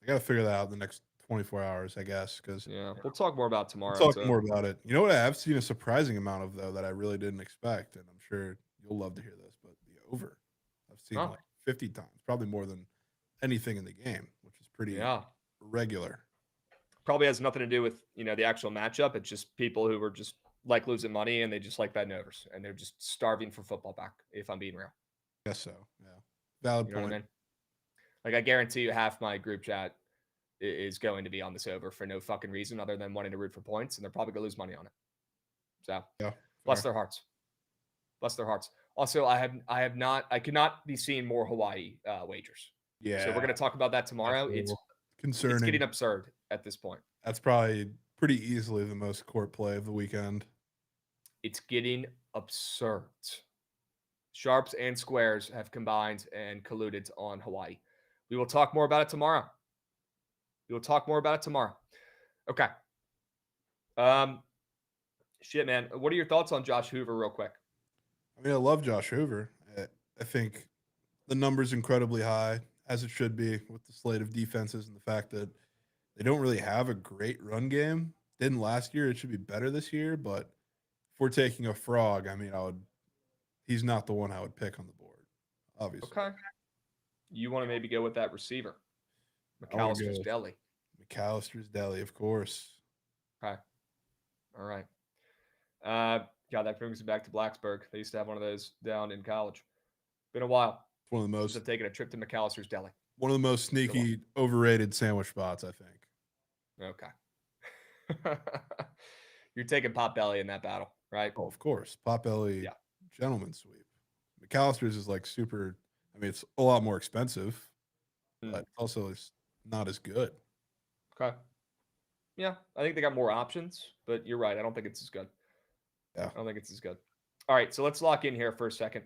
I got to figure that out in the next 24 hours, I guess, because yeah, we'll talk more about tomorrow. We'll talk more about it. You know what I have seen a surprising amount of, though, that I really didn't expect, and I'm sure you'll love to hear this, but the over. I've seen like 50 times, probably more than anything in the game, which is pretty regular. Probably has nothing to do with, the actual matchup. It's just people who were just like losing money and they just like betting overs, and they're just starving for football back, if I'm being real. I guess so, yeah. Valid point. What I mean? Like, I guarantee you half my group chat is going to be on this over for no fucking reason other than wanting to root for points, and they're probably going to lose money on it. So, yeah, bless their hearts. Bless their hearts. Also, I could not be seeing more Hawaii wagers. Yeah. So we're going to talk about that tomorrow. It's concerning. It's getting absurd at this point. That's probably pretty easily the most court play of the weekend. It's getting absurd. Sharps and Squares have combined and colluded on Hawaii. We will talk more about it tomorrow. Okay. Shit, man. What are your thoughts on Josh Hoover real quick? I mean, I love Josh Hoover. I think the number's incredibly high, as it should be, with the slate of defenses and the fact that they don't really have a great run game. Didn't last year. It should be better this year, but if we're taking a frog, I mean, he's not the one I would pick on the board, obviously. Okay. You want to maybe go with that receiver, McAllister's Deli. McAllister's Deli, of course. Okay. All right. God, that brings me back to Blacksburg. They used to have one of those down in college. Been a while. One of the most. I've taken a trip to McAllister's Deli. One of the most sneaky, overrated sandwich spots, I think. Okay. You're taking Potbelly in that battle, right? Oh, of course. Potbelly, gentleman sweep. McAllister's is like super. I mean, it's a lot more expensive, but also it's not as good. Okay. Yeah, I think they got more options, but you're right. I don't think it's as good. Yeah. I don't think it's as good. All right, so let's lock in here for a second.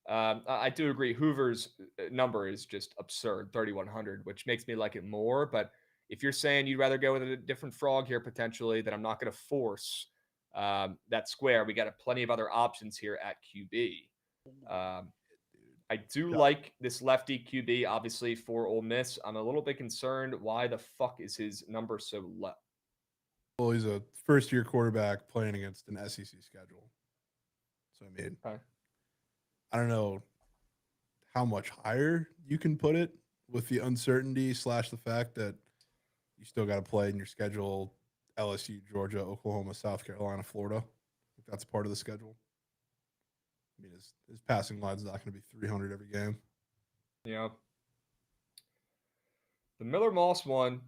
I do agree. Hoover's number is just absurd, 3,100, which makes me like it more. But if you're saying you'd rather go with a different frog here potentially, then I'm not going to force that square. We got plenty of other options here at QB. I do like this lefty QB, obviously, for Ole Miss. I'm a little bit concerned. Why the fuck is his number so low? Well, he's a first-year quarterback playing against an SEC schedule. So, I mean, I don't know how much higher you can put it with the uncertainty / the fact that you still got to play in your schedule LSU, Georgia, Oklahoma, South Carolina, Florida. That's part of the schedule. I mean, his passing line's not going to be 300 every game. Yeah. The Miller Moss one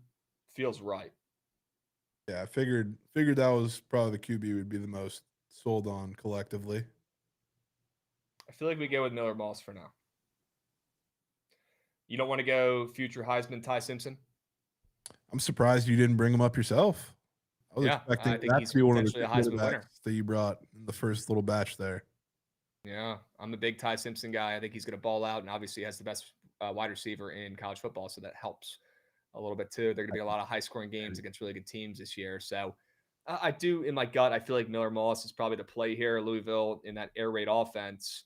feels right. Yeah, I figured that was probably the QB would be the most sold on collectively. I feel like we go with Miller Moss for now. You don't want to go future Heisman Ty Simpson? I'm surprised you didn't bring him up yourself. I was expecting that to be one of the quarterbacks that you brought in the first little batch there. Yeah, I'm a big Ty Simpson guy. I think he's going to ball out, and obviously has the best wide receiver in college football, so that helps a little bit too. There are going to be a lot of high-scoring games against really good teams this year. So I do, in my gut, I feel like Miller Moss is probably the play here. Louisville in that air raid offense.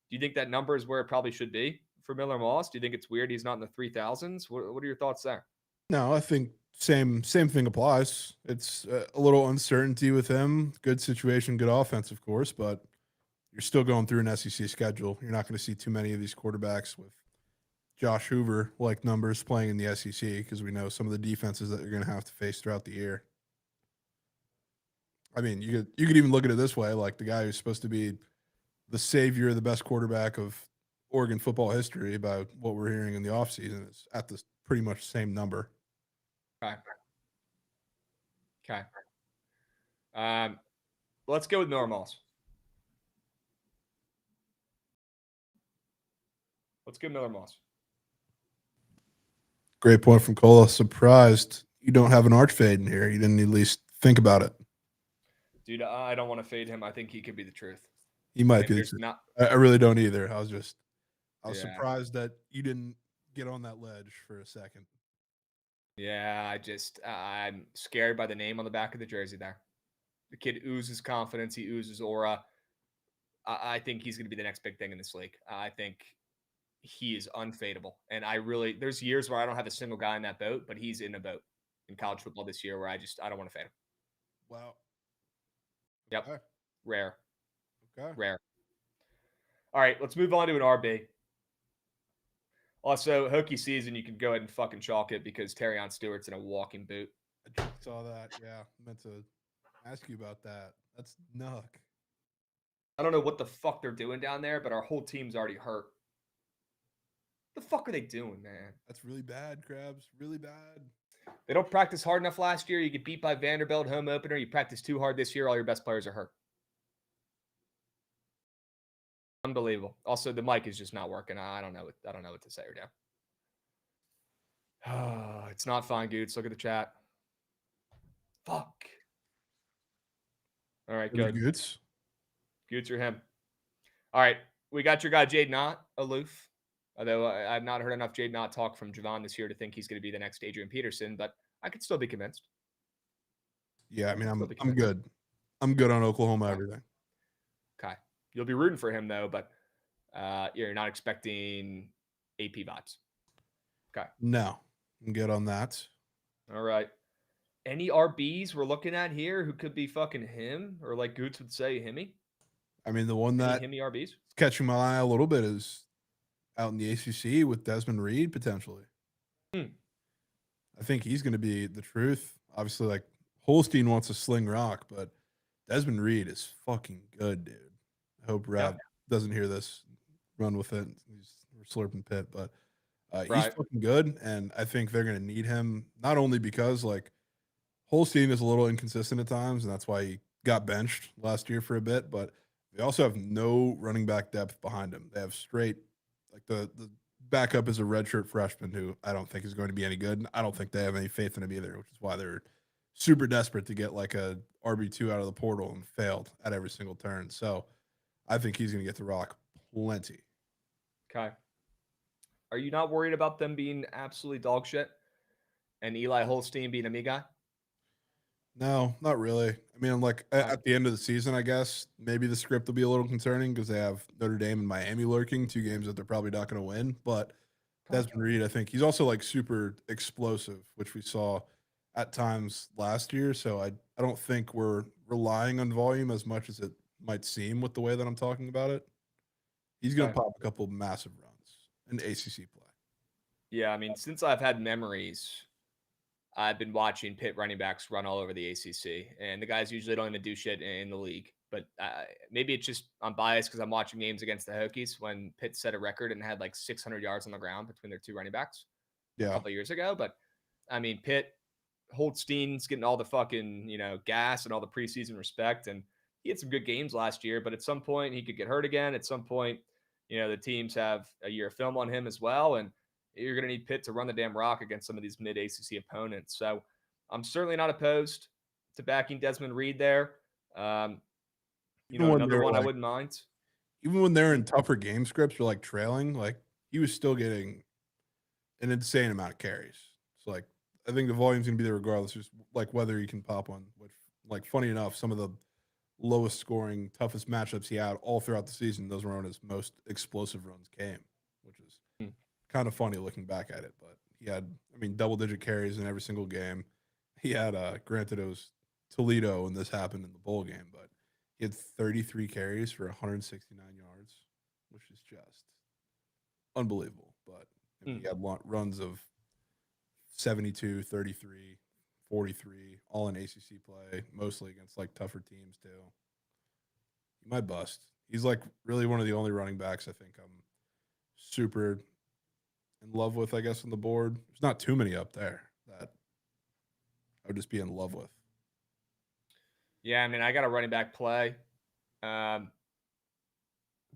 Do you think that number is where it probably should be for Miller Moss? Do you think it's weird he's not in the 3,000s? What are your thoughts there? No, I think same thing applies. It's a little uncertainty with him. Good situation, good offense, of course, but you're still going through an SEC schedule. You're not going to see too many of these quarterbacks with Josh Hoover like numbers playing in the SEC because we know some of the defenses that you're going to have to face throughout the year. I mean, you could even look at it this way, like the guy who's supposed to be the savior, the best quarterback of Oregon football history by what we're hearing in the offseason is at the pretty much the same number. Okay. Let's go with normals. Let's go Miller Moss. Great point from Cola. Surprised you don't have an arch fade in here. You didn't at least think about it. Dude, I don't want to fade him. I think he could be the truth. He might be the truth. I really don't either. I was surprised that you didn't get on that ledge for a second. Yeah, I'm scared by the name on the back of the jersey there. The kid oozes confidence. He oozes aura. I think he's going to be the next big thing in this league. I think he is unfadable. And there's years where I don't have a single guy in that boat, but he's in a boat in college football this year where I don't want to fade him. Wow. Yep. Okay. Rare. Okay. Rare. All right, let's move on to an RB. Also, Hokie season, you can go ahead and fucking chalk it because Terrion Stewart's in a walking boot. I just saw that. Yeah, meant to ask you about that. That's nuck. I don't know what the fuck they're doing down there, but our whole team's already hurt. What the fuck are they doing, man? That's really bad, Krabs. Really bad. They don't practice hard enough last year. You get beat by Vanderbilt home opener. You practice too hard this year. All your best players are hurt. Unbelievable. Also, the mic is just not working. I don't know what to say or do. It's not fine, Goots. Look at the chat. Fuck. All right, good. Goots or him. All right, we got your guy Jade Knott aloof. Although I've not heard enough Jade Knott talk from Jovan this year to think he's going to be the next Adrian Peterson, but I could still be convinced. Yeah, I mean, I'm good. I'm good on Oklahoma everything. Okay. You'll be rooting for him, though, but you're not expecting AP vibes. Okay. No, I'm good on that. All right. Any RBs we're looking at here who could be fucking him, or like Goots would say, himmy? I mean, the one that himmy RBs catching my eye a little bit is out in the ACC with Desmond Reed potentially. I think he's going to be the truth. Obviously, like Holstein wants to sling rock, but Desmond Reed is fucking good, dude. I hope Rab doesn't hear this. Run with it. We're slurping pit, but he's fucking good, and I think they're going to need him not only because like Holstein is a little inconsistent at times, and that's why he got benched last year for a bit, but they also have no running back depth behind him. They have straight like the backup is a redshirt freshman who I don't think is going to be any good, and I don't think they have any faith in him either, which is why they're super desperate to get like a RB2 out of the portal and failed at every single turn. So I think he's going to get to rock plenty. Okay. Are you not worried about them being absolutely dog shit and Eli Holstein being a me guy? No, not really. I mean, like at the end of the season, I guess maybe the script will be a little concerning because they have Notre Dame and Miami lurking, 2 games that they're probably not going to win. But Desmond Reed, I think he's also like super explosive, which we saw at times last year. So I don't think we're relying on volume as much as it might seem with the way that I'm talking about it. He's going to pop a couple massive runs in ACC play. Yeah, I mean, since I've had memories, I've been watching Pitt running backs run all over the ACC, and the guys usually don't even do shit in the league. But maybe it's just I'm biased because I'm watching games against the Hokies when Pitt set a record and had like 600 yards on the ground between their 2 running backs a couple of years ago. But I mean, Pitt, Holstein's getting all the fucking gas and all the preseason respect, and he had some good games last year. But at some point, he could get hurt again. At some point, the teams have a year of film on him as well, and you're going to need Pitt to run the damn rock against some of these mid-ACC opponents. So I'm certainly not opposed to backing Desmond Reed there. Another one I wouldn't mind. Even when they're in tougher game scripts or like trailing, like he was still getting an insane amount of carries. So like I think the volume's going to be there regardless, just like whether he can pop one. Which, like funny enough, some of the lowest scoring, toughest matchups he had all throughout the season, those were when his most explosive runs came, which is kind of funny looking back at it. But he had, double-digit carries in every single game. He had, granted it was Toledo and this happened in the bowl game, but he had 33 carries for 169 yards, which is just unbelievable. But he had runs of 72, 33, 43, all in ACC play, mostly against like tougher teams too. He might bust. He's like really one of the only running backs I think I'm super in love with, I guess, on the board. There's not too many up there that I would just be in love with. Yeah, I mean, I got a running back play, but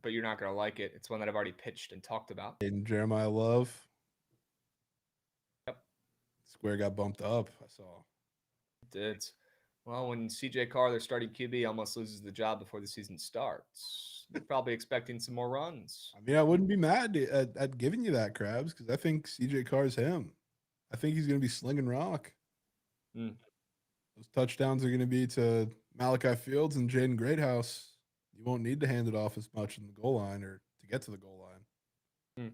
you're not going to like it. It's one that I've already pitched and talked about. And Jeremiah Love. Yep. Square got bumped up, I saw. It did. Well, when CJ Carr, their starting QB, almost loses the job before the season starts, you're probably expecting some more runs. I mean, I wouldn't be mad at giving you that, Krabs, because I think CJ Carr's him. I think he's going to be slinging rock. Mm. Those touchdowns are going to be to Malachi Fields and Jaden Greathouse. You won't need to hand it off as much in the goal line or to get to the goal line.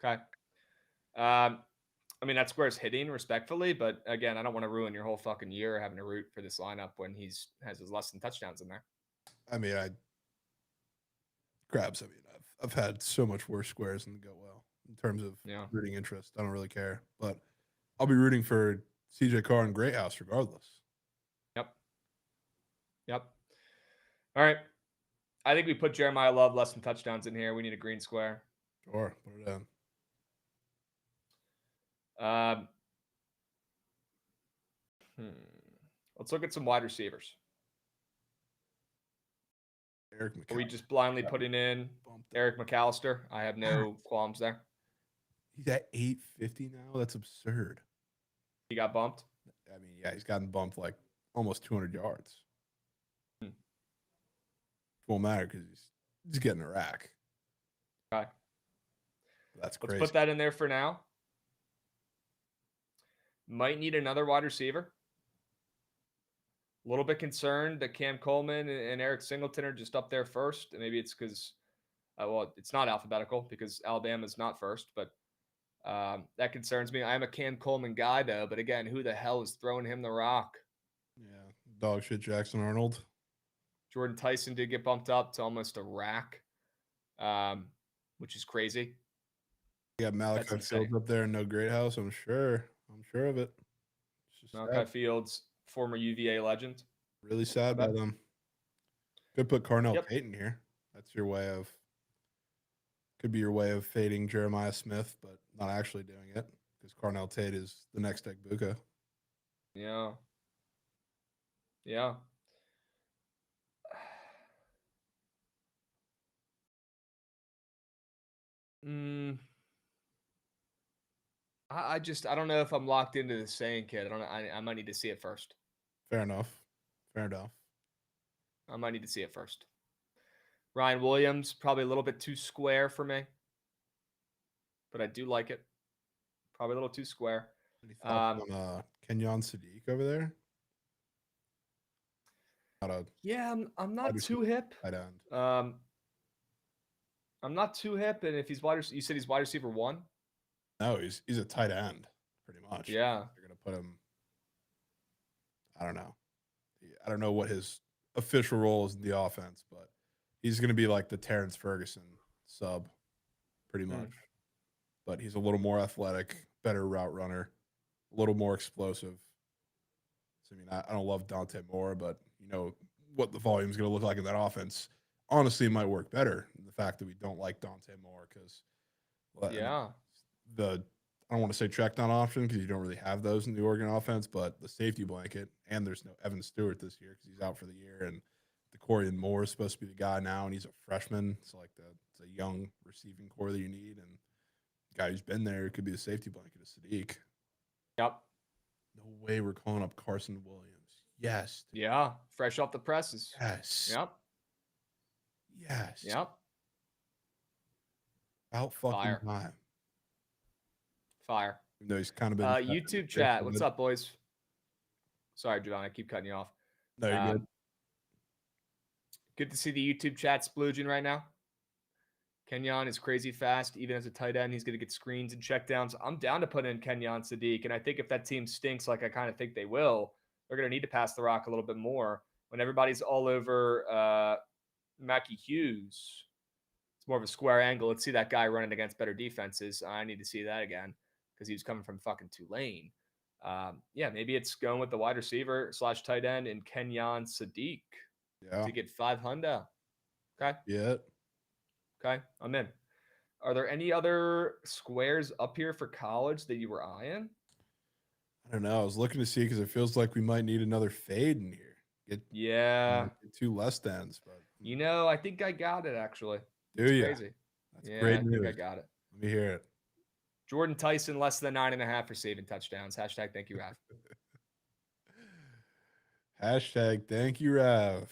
Okay. I mean, that square's hitting respectfully, but again, I don't want to ruin your whole fucking year having to root for this lineup when has his less than touchdowns in there. I mean, Krabs. I mean, I've had so much worse squares than go well in terms of rooting interest. I don't really care, but I'll be rooting for CJ Carr and Greathouse regardless. Yep. All right. I think we put Jeremiah Love less than touchdowns in here. We need a green square. Sure, put it in. Let's look at some wide receivers. Eric McAllister. Are we just blindly putting in Eric McAllister? I have no qualms there. He's at 850 now. That's absurd. He got bumped? I mean, yeah, he's gotten bumped like almost 200 yards. Won't matter because he's getting a rack. Okay. That's crazy. Let's put that in there for now. Might need another wide receiver. A little bit concerned that Cam Coleman and Eric Singleton are just up there first. And maybe it's because, well, it's not alphabetical because Alabama's not first, but that concerns me. I am a Cam Coleman guy, though. But again, who the hell is throwing him the rock? Yeah, dog shit Jackson Arnold. Jordan Tyson did get bumped up to almost a rack, which is crazy. You got Malachi Fields up there and no Greathouse. I'm sure of it. Malachi Fields, former UVA legend. Really sad by them. Could put Carnell Tate in here. That's your way of. Could be your way of fading Jeremiah Smith, but not actually doing it because Carnell Tate is the next Egbuka. Yeah. I don't know if I'm locked into the saying, kid. I might need to see it first. Fair enough. I might need to see it first. Ryan Williams, probably a little bit too square for me, but I do like it. Probably a little too square. Any thoughts on Kenyon Sadiq over there? I'm not too hip. I'm not too hip, and if he's you said he's wide receiver 1? No, he's a tight end, pretty much. Yeah. They're gonna put him. I don't know what his official role is in the offense, but he's gonna be like the Terrence Ferguson sub, pretty much. But he's a little more athletic, better route runner, a little more explosive. So, I mean, I don't love Dante Moore, but you know what the volume is going to look like in that offense. Honestly, it might work better than the fact that we don't like Dante Moore because, I don't want to say check down option because you don't really have those in the Oregon offense, but the safety blanket, and there's no Evan Stewart this year because he's out for the year, and DeCorian Moore is supposed to be the guy now, and he's a freshman. It's like it's a young receiving core that you need, and the guy who's been there could be the safety blanket of Sadiq. Yep. No way we're calling up Carson Williams. Yes. Dude. Yeah. Fresh off the presses. Yes. Yep. Yes. Yep. About fucking time. Fire. Even though he's kind of been YouTube chat. What's up, boys? Sorry, Jovan. I keep cutting you off. No, you're good. Good to see the YouTube chat splooging right now. Kenyon is crazy fast. Even as a tight end, he's going to get screens and checkdowns. I'm down to put in Kenyon Sadiq, and I think if that team stinks like I kind of think they will, they're going to need to pass the rock a little bit more. When everybody's all over Mackie Hughes, it's more of a square angle. Let's see that guy running against better defenses. I need to see that again because he was coming from fucking Tulane. Maybe it's going with the wide receiver / tight end and Kenyon Sadiq to get 500. Okay. Yeah. Okay, I'm in. Are there any other squares up here for college that you were eyeing? I don't know. I was looking to see because it feels like we might need another fade in here. Yeah. Get 2 less tens, but I think I got it actually. do It's you? crazy. That's Yeah, great I news. think I got it. Let me hear it. Jordan Tyson less than 9.5 receiving touchdowns. Hashtag thank you, Rav. Hashtag thank you, Rav.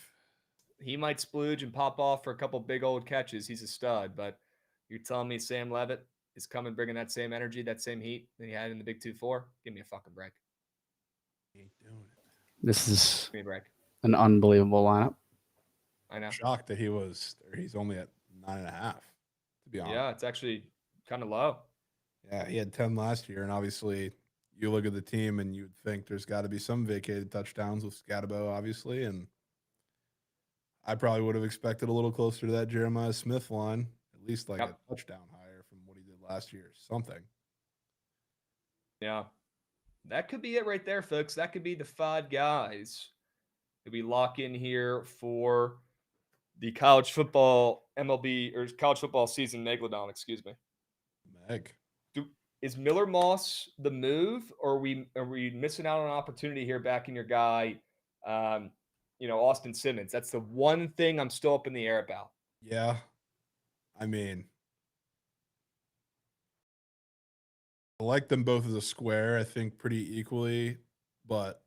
He might splooge and pop off for a couple big old catches. He's a stud, but you're telling me Sam Levitt is coming bringing that same energy, that same heat that he had in the Big 2-4? Give me a fucking break. He ain't doing it. This is Give me a break. an unbelievable lineup. I know. I'm shocked that he's only at 9.5, to be honest. Yeah, it's actually kind of low. Yeah, he had 10 last year, and obviously you look at the team and you'd think there's got to be some vacated touchdowns with Scatabo, obviously, and I probably would have expected a little closer to that Jeremiah Smith line, at least like a touchdown higher from what he did last year, something. Yeah. That could be it right there, folks. That could be the 5 guys that we lock in here for the college football MLB or college football season Megalodon, excuse me. Meg. Is Miller Moss the move, or are we missing out on an opportunity here backing your guy, Austin Simmons? That's the one thing I'm still up in the air about. Yeah. I mean, I like them both as a square, I think, pretty equally, but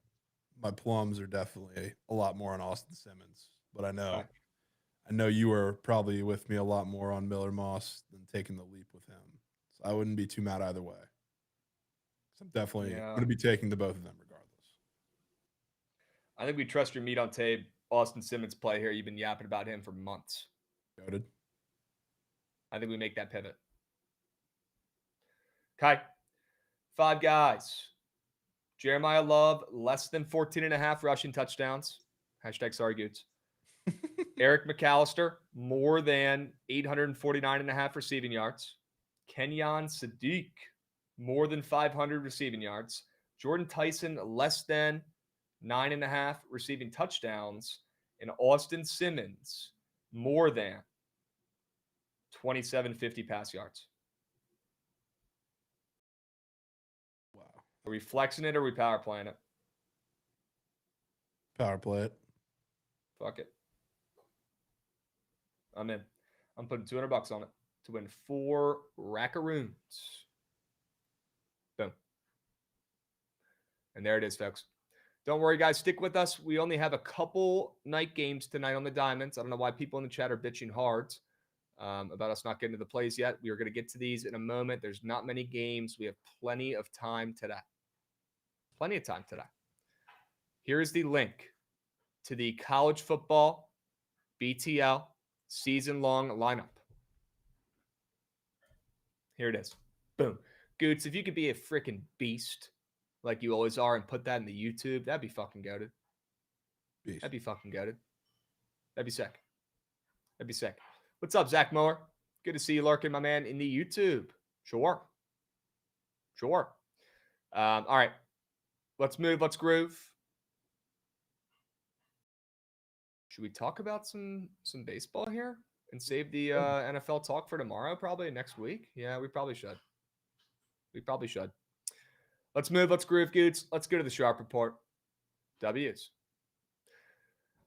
my plums are definitely a lot more on Austin Simmons. But I know you are probably with me a lot more on Miller Moss than taking the leap with him. So I wouldn't be too mad either way. So I'm definitely going to be taking the both of them regardless. I think we trust your meat on tape. Austin Simmons play here. You've been yapping about him for months. Noted. I think we make that pivot. Okay. 5 guys. Jeremiah Love, less than 14.5 rushing touchdowns. Hashtag sorry, Goots. Eric McAllister, more than 849.5 receiving yards. Kenyon Sadiq, more than 500 receiving yards. Jordan Tyson, less than 9.5 receiving touchdowns. And Austin Simmons, more than 2750 pass yards. Wow. Are we flexing it or are we power playing it? Power play it. Fuck it. I'm in. I'm putting $200 on it to win 4 rackaroons. Boom. And there it is, folks. Don't worry, guys. Stick with us. We only have a couple night games tonight on the Diamonds. I don't know why people in the chat are bitching hard about us not getting to the plays yet. We are going to get to these in a moment. There's not many games. We have plenty of time today. Plenty of time today. Here is the link to the college football BTL season-long lineup. Here it is. Boom. Goots, if you could be a freaking beast like you always are and put that in the YouTube, that'd be fucking goated. Beast. That'd be fucking goated. That'd be sick. That'd be sick. What's up, Zach Moore? Good to see you lurking, my man, in the YouTube. Sure. All right. Let's move. Let's groove. Should we talk about some baseball here and save the NFL talk for tomorrow, probably next week? Yeah, we probably should. Let's move. Let's groove, Goots. Let's go to the Sharp Report. W's.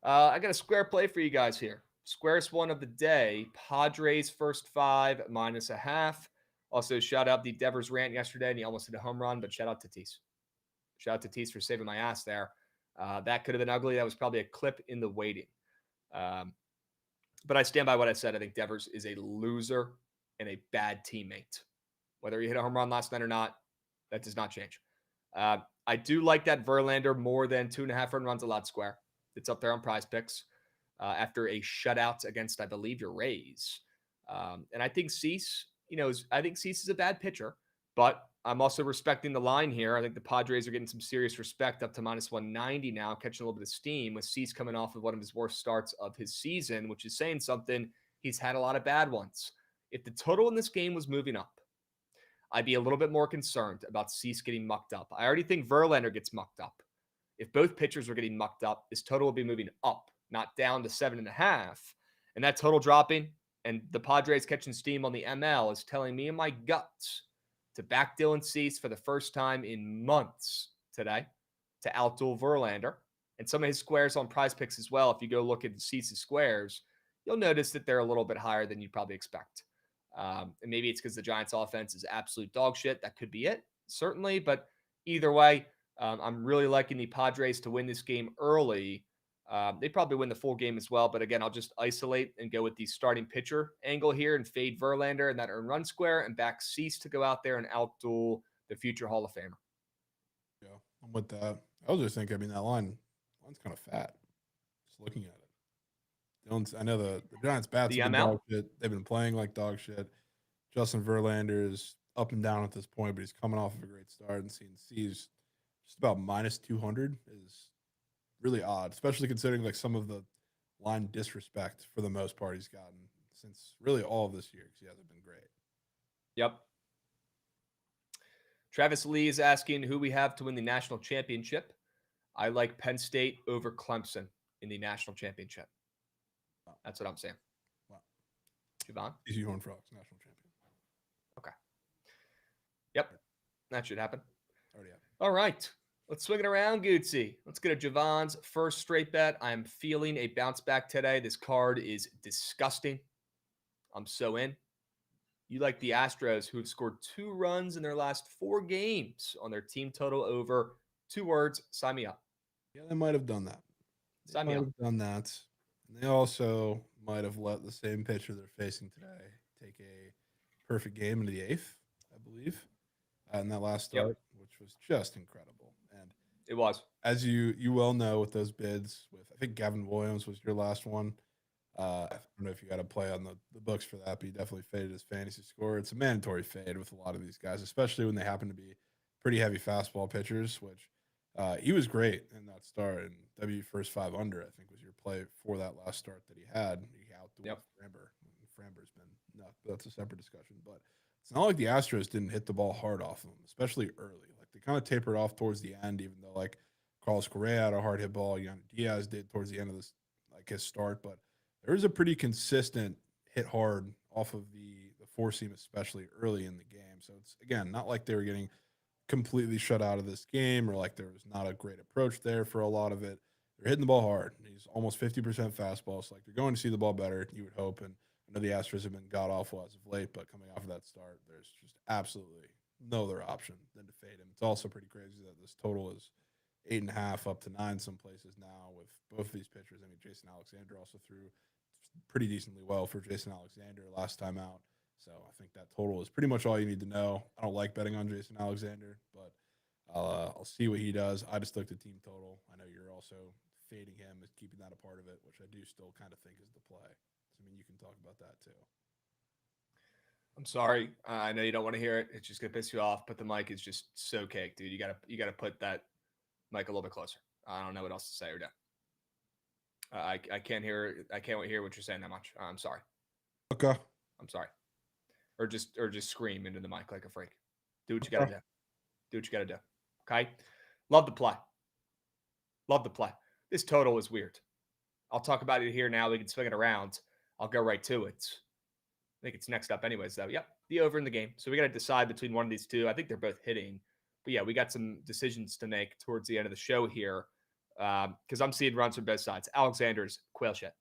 I got a square play for you guys here. Squarest one of the day. Padres first 5 -0.5. Also, shout out the Devers rant yesterday, and he almost hit a home run, but shout out to Tease. Shout out to Tease for saving my ass there. That could have been ugly. That was probably a clip in the waiting. But I stand by what I said. I think Devers is a loser and a bad teammate. Whether he hit a home run last night or not, that does not change. I do like that Verlander more than 2.5 earned runs allowed square. It's up there on PrizePicks after a shutout against, I believe, your Rays. And I think Cease, Cease is a bad pitcher, but I'm also respecting the line here. I think the Padres are getting some serious respect up to -190 now, catching a little bit of steam with Cease coming off of one of his worst starts of his season, which is saying something. He's had a lot of bad ones. If the total in this game was moving up, I'd be a little bit more concerned about Cease getting mucked up. I already think Verlander gets mucked up. If both pitchers were getting mucked up, this total would be moving up, not down to 7.5. And that total dropping, And the Padres catching steam on the ML is telling me in my guts to back Dylan Cease for the first time in months today to outduel Verlander. And some of his squares on PrizePicks as well. If you go look at Cease's squares, you'll notice that they're a little bit higher than you'd probably expect. And maybe it's because the Giants' offense is absolute dog shit. That could be it, certainly. But either way, I'm really liking the Padres to win this game early. They probably win the full game as well. But again, I'll just isolate and go with the starting pitcher angle here and fade Verlander in that earned run square and back Cease to go out there and outduel the future Hall of Famer. Yeah, I'm with that. I was just thinking, I mean, that line's kind of fat. Just looking at it. I know the Giants' bats have been dog shit. They've been playing like dog shit. Justin Verlander is up and down at this point, but he's coming off of a great start, and seeing C's just about minus 200 is really odd, especially considering like some of the line disrespect for the most part he's gotten since really all of this year because he hasn't been great. Yep. Travis Lee is asking who we have to win the national championship. I like Penn State over Clemson in the national championship. That's what I'm saying. Wow. Jovan? TCU Horned Frogs, national champion. Okay. Yep. That should happen. Already happened. All right. Let's swing it around, Gootsy. Let's get a Jovan's first straight bet. I'm feeling a bounce back today. This card is disgusting. I'm so in. You like the Astros, who have scored 2 runs in their last 4 games on their team total over 2 words. Sign me up. Yeah, they might have done that. Sign me up. Done that. And they also might have let the same pitcher they're facing today take a perfect game into the 8th, I believe, in that last start, which was just incredible. And it was, as you well know, with those bids, with I think Gavin Williams was your last one. I don't know if you got to play on the books for that, but you definitely faded his fantasy score. It's a mandatory fade with a lot of these guys, especially when they happen to be pretty heavy fastball pitchers, which he was great in that start. And W first 5 under, I think, was your play for that last start that he had. He outdueled Framber. Framber's been nuts, but that's a separate discussion. But it's not like the Astros didn't hit the ball hard off of him, especially early. Like they kind of tapered off towards the end, even though like Carlos Correa had a hard hit ball, Yandy Diaz did towards the end of this, like his start. But there was a pretty consistent hit hard off of the 4-seam, especially early in the game. So it's again not like they were getting completely shut out of this game or like there was not a great approach there for a lot of it. They're hitting the ball hard. He's almost 50% fastball. So like they're going to see the ball better, you would hope. And I know the Astros have been god awful as of late, but coming off of that start, there's just absolutely no other option than to fade him. It's also pretty crazy that this total is 8.5 up to 9 some places now with both of these pitchers. I mean, Jason Alexander also threw pretty decently well for Jason Alexander last time out. So I think that total is pretty much all you need to know. I don't like betting on Jason Alexander, but I'll see what he does. I just looked at team total. I know you're also fading him, is keeping that a part of it, which I do still kind of think is the play. So, I mean, you can talk about that too. I'm sorry. I know you don't want to hear it. It's just gonna piss you off, but the mic is just so caked, dude. You gotta put that mic a little bit closer. I don't know what else to say or do. I can't hear. I can't hear what you're saying that much. I'm sorry. Okay. I'm sorry. Or just scream into the mic like a freak. Do what you gotta do. Do what you gotta do. Okay. Love the play. Love the play. This total is weird. I'll talk about it here now. We can swing it around. I'll go right to it. I think it's next up anyways, though. Yep. The over in the game. So we got to decide between one of these two. I think they're both hitting. But yeah, we got some decisions to make towards the end of the show here. Because I'm seeing runs from both sides. Alexander's quail shit.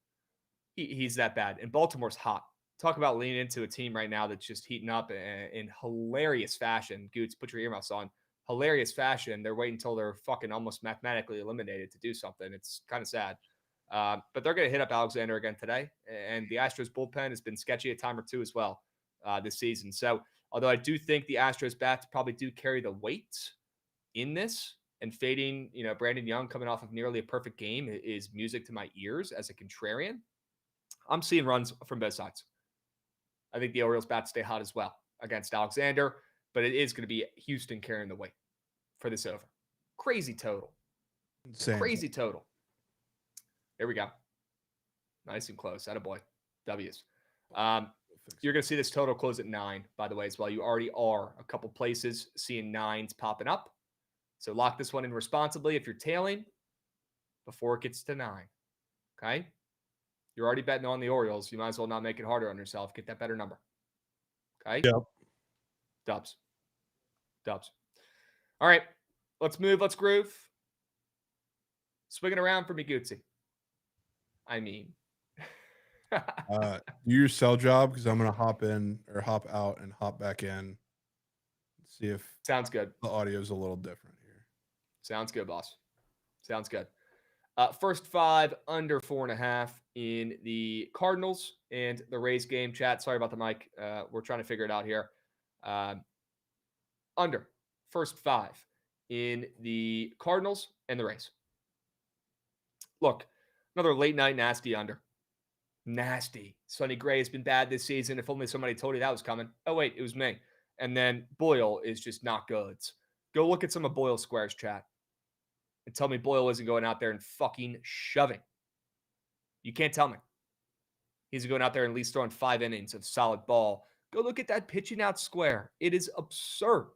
He's that bad. And Baltimore's hot. Talk about leaning into a team right now that's just heating up in hilarious fashion. Goots, put your earmuffs on. Hilarious fashion. They're waiting until they're fucking almost mathematically eliminated to do something. It's kind of sad. But they're going to hit up Alexander again today. And the Astros bullpen has been sketchy a time or two as well this season. So although I do think the Astros bats probably do carry the weight in this, and fading, Brandon Young coming off of nearly a perfect game is music to my ears as a contrarian. I'm seeing runs from both sides. I think the Orioles bats stay hot as well against Alexander, but it is going to be Houston carrying the weight for this over. Crazy total. Insane. Crazy total. Here we go. Nice and close. Attaboy. W's. You're going to see this total close at 9, by the way, as well. You already are a couple places seeing 9s popping up. So lock this one in responsibly if you're tailing before it gets to 9. Okay? You're already betting on the Orioles. You might as well not make it harder on yourself. Get that better number. Okay? Yep. Dubs. All right. Let's move. Let's groove. Swing it around for me, Gucci. I mean. Do your sell job because I'm going to hop in or hop out and hop back in. See if Sounds good. The audio is a little different here. Sounds good, boss. Sounds good. First 5 under 4.5 in the Cardinals and the Rays game. Chat, sorry about the mic. We're trying to figure it out here. Under. First 5 in the Cardinals and the Rays. Look, another late night nasty under. Nasty. Sonny Gray has been bad this season. If only somebody told you that was coming. Oh, wait, it was me. And then Boyle is just not good. Go look at some of Boyle Squares, chat. And tell me Boyle isn't going out there and fucking shoving. You can't tell me. He's going out there and at least throwing 5 innings of solid ball. Go look at that pitching out square. It is absurd.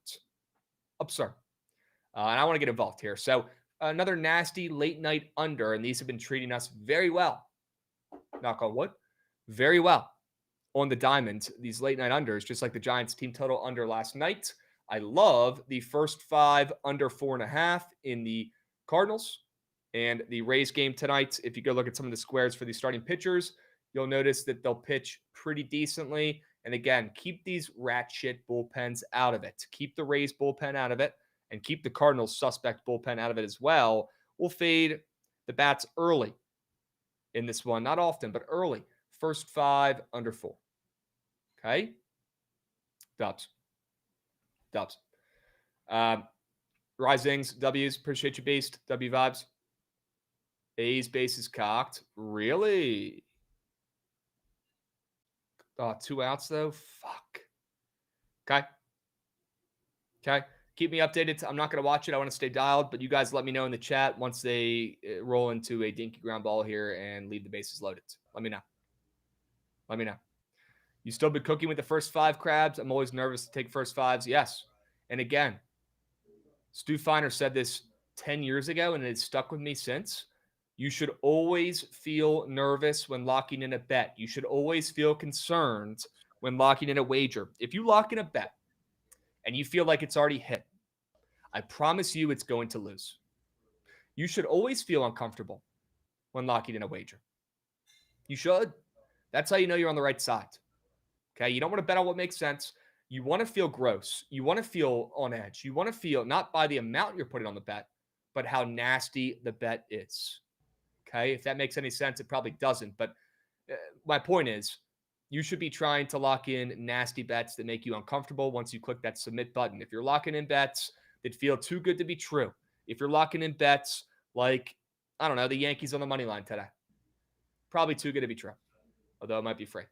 Absurd. And I want to get involved here. So another nasty late night under, and these have been treating us very well. Knock on wood. Very well on the diamond. These late night unders, just like the Giants team total under last night. I love the first 5 under 4.5 in the Cardinals and the Rays game tonight. If you go look at some of the squares for the starting pitchers, you'll notice that they'll pitch pretty decently. And again, keep these rat shit bullpens out of it. Keep the Rays bullpen out of it and keep the Cardinals suspect bullpen out of it as well. We'll fade the bats early in this one. Not often, but early. First 5 under 4. Okay? Dubs. Risings, W's, appreciate you, Beast. W vibes. A's base is cocked. Really? 2 outs, though? Fuck. Okay. Keep me updated. I'm not going to watch it. I want to stay dialed, but you guys let me know in the chat once they roll into a dinky ground ball here and leave the bases loaded. Let me know. You still been cooking with the first 5, Krabs? I'm always nervous to take first 5s. Yes. And again, Stu Feiner said this 10 years ago, and it's stuck with me since. You should always feel nervous when locking in a bet. You should always feel concerned when locking in a wager. If you lock in a bet and you feel like it's already hit, I promise you it's going to lose. You should always feel uncomfortable when locking in a wager. You should. That's how you know you're on the right side. Okay? You don't want to bet on what makes sense. You want to feel gross. You want to feel on edge. You want to feel not by the amount you're putting on the bet, but how nasty the bet is. Okay? If that makes any sense, it probably doesn't. But my point is, you should be trying to lock in nasty bets that make you uncomfortable once you click that submit button. If you're locking in bets that feel too good to be true, if you're locking in bets like, I don't know, the Yankees on the money line today, probably too good to be true, although it might be free.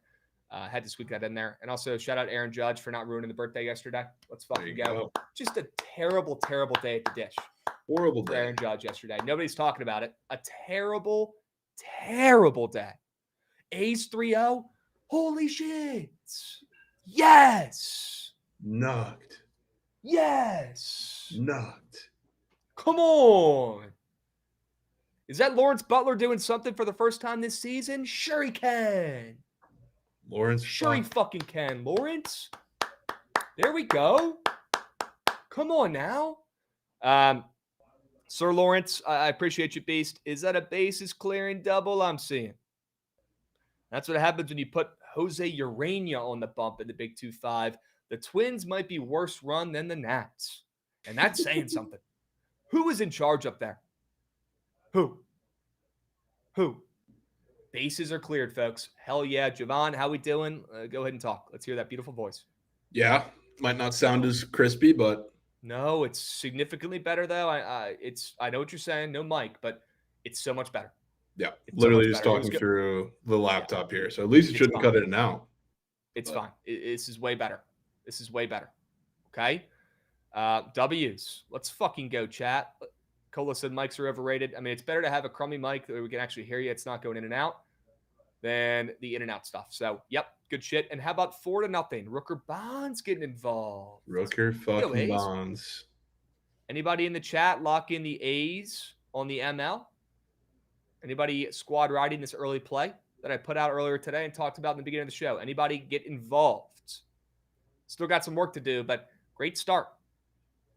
Had to squeak that in there. And also, shout out Aaron Judge for not ruining the birthday yesterday. Let's fucking go. Just a terrible, terrible day at the dish. Horrible day. Aaron Judge yesterday. Nobody's talking about it. A terrible, terrible day. A's 3-0. Holy shit. Yes. Knocked. Yes. Knocked. Come on. Is that Lawrence Butler doing something for the first time this season? Sure he can. Lawrence. Sure he fucking can. Lawrence. There we go. Come on now. Sir Lawrence, I appreciate you, Beast. Is that a bases clearing double I'm seeing? That's what happens when you put Jose Urania on the bump in the Big 2-5. The Twins might be worse run than the Nats. And that's saying something. Who is in charge up there? Who? Bases are cleared, folks. Hell yeah. Jovan, how we doing? Go ahead and talk. Let's hear that beautiful voice. Yeah. Might not sound as crispy, but. No, it's significantly better, though. I know what you're saying. No mic, but it's so much better. Yeah. It's literally so just talking through the laptop here. So at least it shouldn't cut in and out. It's fine. This is way better. Okay? W's. Let's fucking go, chat. Cola said mics are overrated. I mean, it's better to have a crummy mic that we can actually hear you. It's not going in and out than the in and out stuff. So, yep, good shit. And how about 4-0? Rooker Bonds getting involved. Rooker fucking Bonds. Anybody in the chat lock in the A's on the ML? Anybody squad riding this early play? that I put out earlier today and talked about in the beginning of the show. Anybody get involved? Still got some work to do, but great start.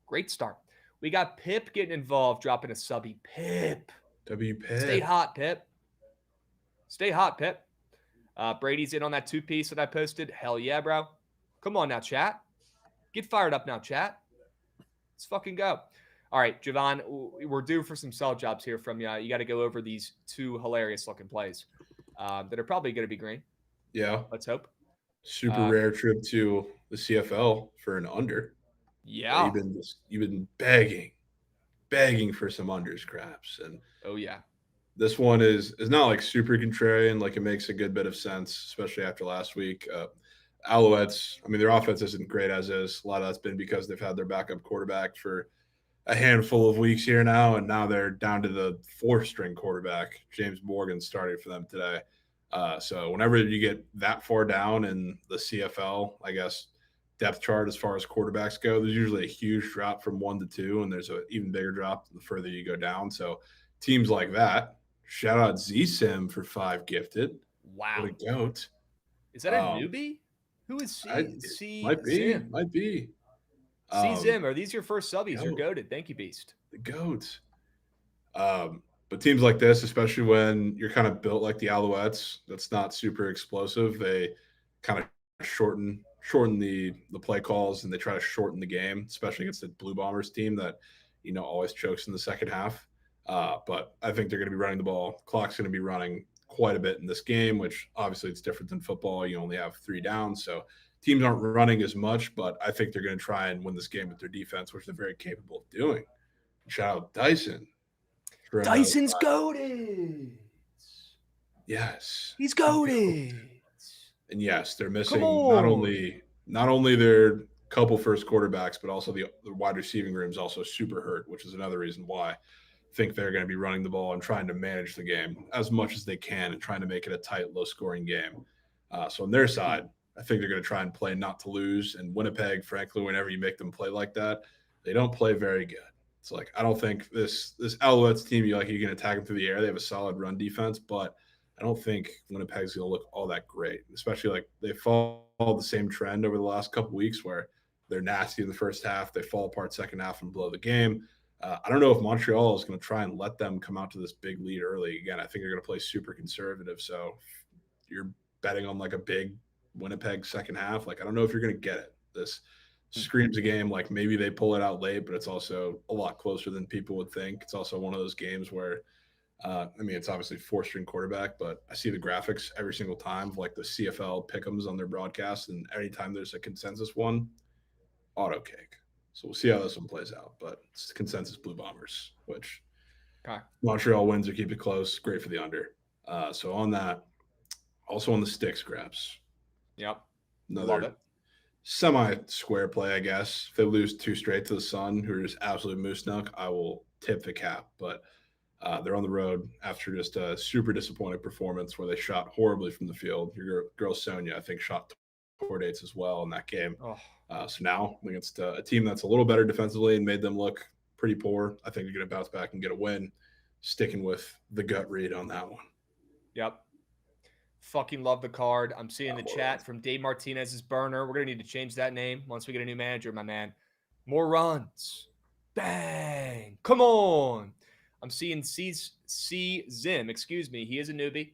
Great start. We got Pip getting involved, dropping a subby. Pip. Pip. Stay hot, Pip. Stay hot, Pip. Brady's in on that two-piece that I posted. Hell yeah, bro. Come on now, chat. Get fired up now, chat. Let's fucking go. All right, Jovan, we're due for some sell jobs here from you. You got to go over these two hilarious-looking plays that are probably going to be green. Yeah. Let's hope. Super rare trip to the CFL for an under. Yeah. You've been begging for some unders, Krabs. And oh yeah. This one is not like super contrarian. Like, it makes a good bit of sense, especially after last week. Alouettes, I mean, their offense isn't great as is. A lot of that's been because they've had their backup quarterback for a handful of weeks here now, and now they're down to the fourth-string quarterback. James Morgan started for them today. So whenever you get that far down in the CFL, I guess, depth chart as far as quarterbacks go, there's usually a huge drop from 1 to 2, and there's an even bigger drop the further you go down. So teams like that, shout out Z-Sim for 5 gifted. Wow. What a goat. Is that a newbie? Who is C? Might be. C-Zim, are these your first subbies? You're goated. Thank you, Beast. The goat. But teams like this, especially when you're kind of built like the Alouettes, that's not super explosive. They kind of shorten the play calls, and they try to shorten the game, especially against the Blue Bombers team that, always chokes in the second half. But I think they're going to be running the ball. Clock's going to be running quite a bit in this game, which obviously it's different than football. You only have 3 downs, so teams aren't running as much, but I think they're going to try and win this game with their defense, which they're very capable of doing. Shout out Dyson. Dyson's goated. Yes. He's goated. And yes, they're missing not only their couple first quarterbacks, but also the wide receiving room is also super hurt, which is another reason why I think they're going to be running the ball and trying to manage the game as much as they can and trying to make it a tight, low-scoring game. So on their side, I think they're going to try and play not to lose. And Winnipeg, frankly, whenever you make them play like that, they don't play very good. It's like, I don't think this Alouettes team, you can attack them through the air. They have a solid run defense, but I don't think Winnipeg's going to look all that great, especially like they follow the same trend over the last couple weeks where they're nasty in the first half. They fall apart second half and blow the game. I don't know if Montreal is going to try and let them come out to this big lead early. Again, I think they're going to play super conservative. So you're betting on like a big Winnipeg second half. Like, I don't know if you're going to get it. This screams a game like maybe they pull it out late, but it's also a lot closer than people would think. It's also one of those games where, it's obviously 4-string quarterback, but I see the graphics every single time of like the CFL pick'ems on their broadcast, and anytime there's a consensus one, auto cake. So we'll see how this one plays out, but it's consensus Blue Bombers, which Montreal wins or keep it close. Great for the under. So on that, also on the sticks, Krabs. Yep. Another semi-square play, I guess. If they lose 2 straight to the Sun, who are just absolute moose snuck, I will tip the cap. But they're on the road after just a super disappointing performance where they shot horribly from the field. Your girl Sonia, I think, shot dates as well in that game. So now against a team that's a little better defensively and made them look pretty poor, I think they're going to bounce back and get a win. Sticking with the gut read on that one. Yep. Fucking love the card. I'm seeing the chat from Dave Martinez's burner. We're going to need to change that name once we get a new manager, my man. More runs. Bang. Come on. I'm seeing C-Zim. Excuse me. He is a newbie.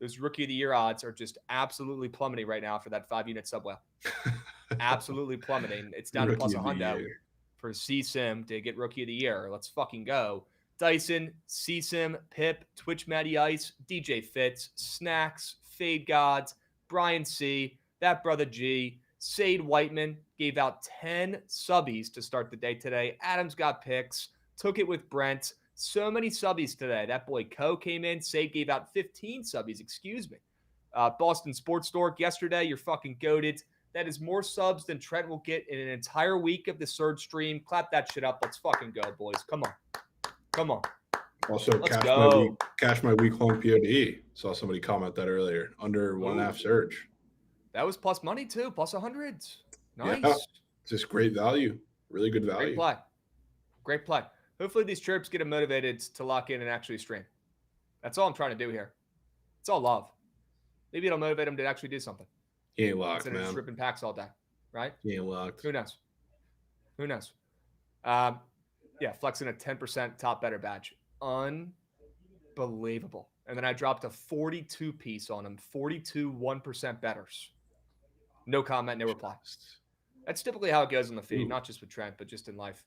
Those Rookie of the Year odds are just absolutely plummeting right now for that 5-unit subwell. Absolutely plummeting. It's down to plus a hundo for C-Sim to get Rookie of the Year. Let's fucking go. Dyson, C-Sim, Pip, Twitch Matty Ice, DJ Fitz, Snacks, Fade Gods, Brian C, That Brother G, Sade Whiteman gave out 10 subbies to start the day today. Adams got picks, took it with Brent. So many subbies today. That boy Co came in. Sade gave out 15 subbies, excuse me. Boston Sports Stork yesterday, you're fucking goated. That is more subs than Trent will get in an entire week of the Surge stream. Clap that shit up. Let's fucking go, boys. Come on. Come on. Also, cash my week-long POD. Saw somebody comment that earlier. Under 1.5 Surge. That was plus money, too. Plus 100s. Nice. Yeah, just great value. Really good value. Great play. Great play. Hopefully these trips get them motivated to lock in and actually stream. That's all I'm trying to do here. It's all love. Maybe it'll motivate him to actually do something. He ain't locked, Instead of just man. ripping packs all day, right? He ain't locked. Who knows? Yeah, flexing a 10% top better badge. Unbelievable. And then I dropped a 42 piece on him. 42 1% betters. No comment, no reply. That's typically how it goes on the feed, not just with Trent, but just in life.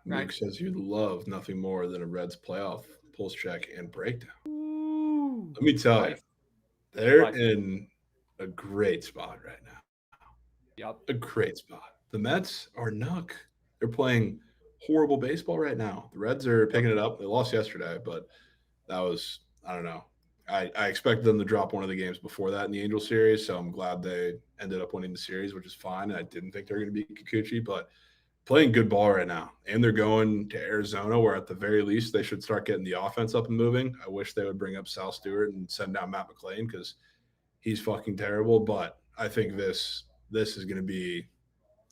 Right? Luke says you love nothing more than a Reds playoff pulse check and breakdown. Ooh. Let me tell you, they're in a great spot right now. Yep. A great spot. The Mets are nuck. They're playing horrible baseball right now. The Reds are picking it up. They lost yesterday, but that was, I don't know. I expected them to drop one of the games before that in the Angel series, so I'm glad they ended up winning the series, which is fine. I didn't think they were going to beat Kikuchi, but playing good ball right now. And they're going to Arizona, where at the very least they should start getting the offense up and moving. I wish they would bring up Sal Stewart and send down Matt McClain because he's fucking terrible. But I think this is going to be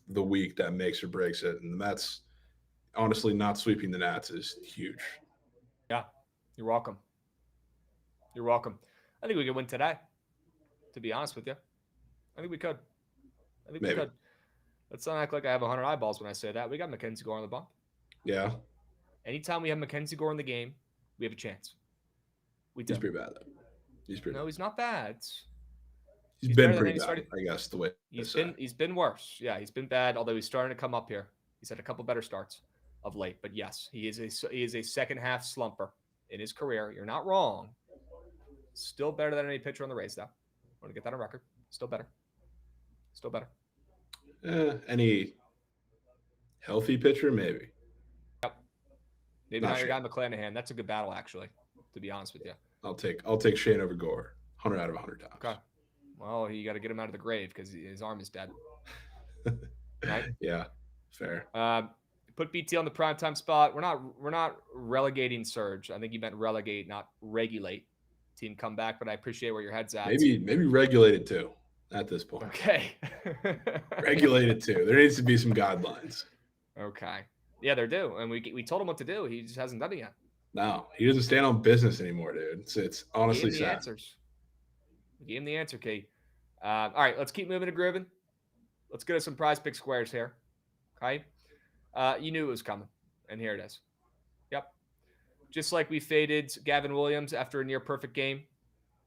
the week that makes or breaks it. And the Mets, honestly, not sweeping the Nats is huge. Yeah, you're welcome. You're welcome. I think we could win today, to be honest with you. I think we could. Maybe. We could. Let's not act like I have 100 eyeballs when I say that. We got Mackenzie Gore on the bump. Yeah. Anytime we have Mackenzie Gore in the game, we have a chance. We do. He's pretty bad, though. No, he's not bad. He's been pretty bad, I guess, the way he's been worse. Yeah, he's been bad, although he's starting to come up here. He's had a couple better starts of late. But yes, he is a second half slumper in his career. You're not wrong. Still better than any pitcher on the Rays, though. I want to get that on record. Still better. Any healthy pitcher, maybe. Yep. Maybe not your guy McClanahan. That's a good battle, actually, to be honest with you. I'll take Shane over Gore 100 out of 100 times. Okay. Well, you got to get him out of the grave because his arm is dead. Right? Yeah, fair. Put BT on the primetime spot. We're not relegating Surge. I think you meant relegate, not regulate. Team come back, but I appreciate where your head's at. Maybe regulate it too at this point. Okay. Regulate it too. There needs to be some guidelines. Okay. Yeah, there do. And we told him what to do. He just hasn't done it yet. No, he doesn't stand on business anymore, dude. It's honestly sad. Answers. We gave him the answer, Kate. All right, let's keep moving and grooving. Let's go to some PrizePicks squares here. Okay. You knew it was coming, and here it is. Yep. Just like we faded Gavin Williams after a near perfect game,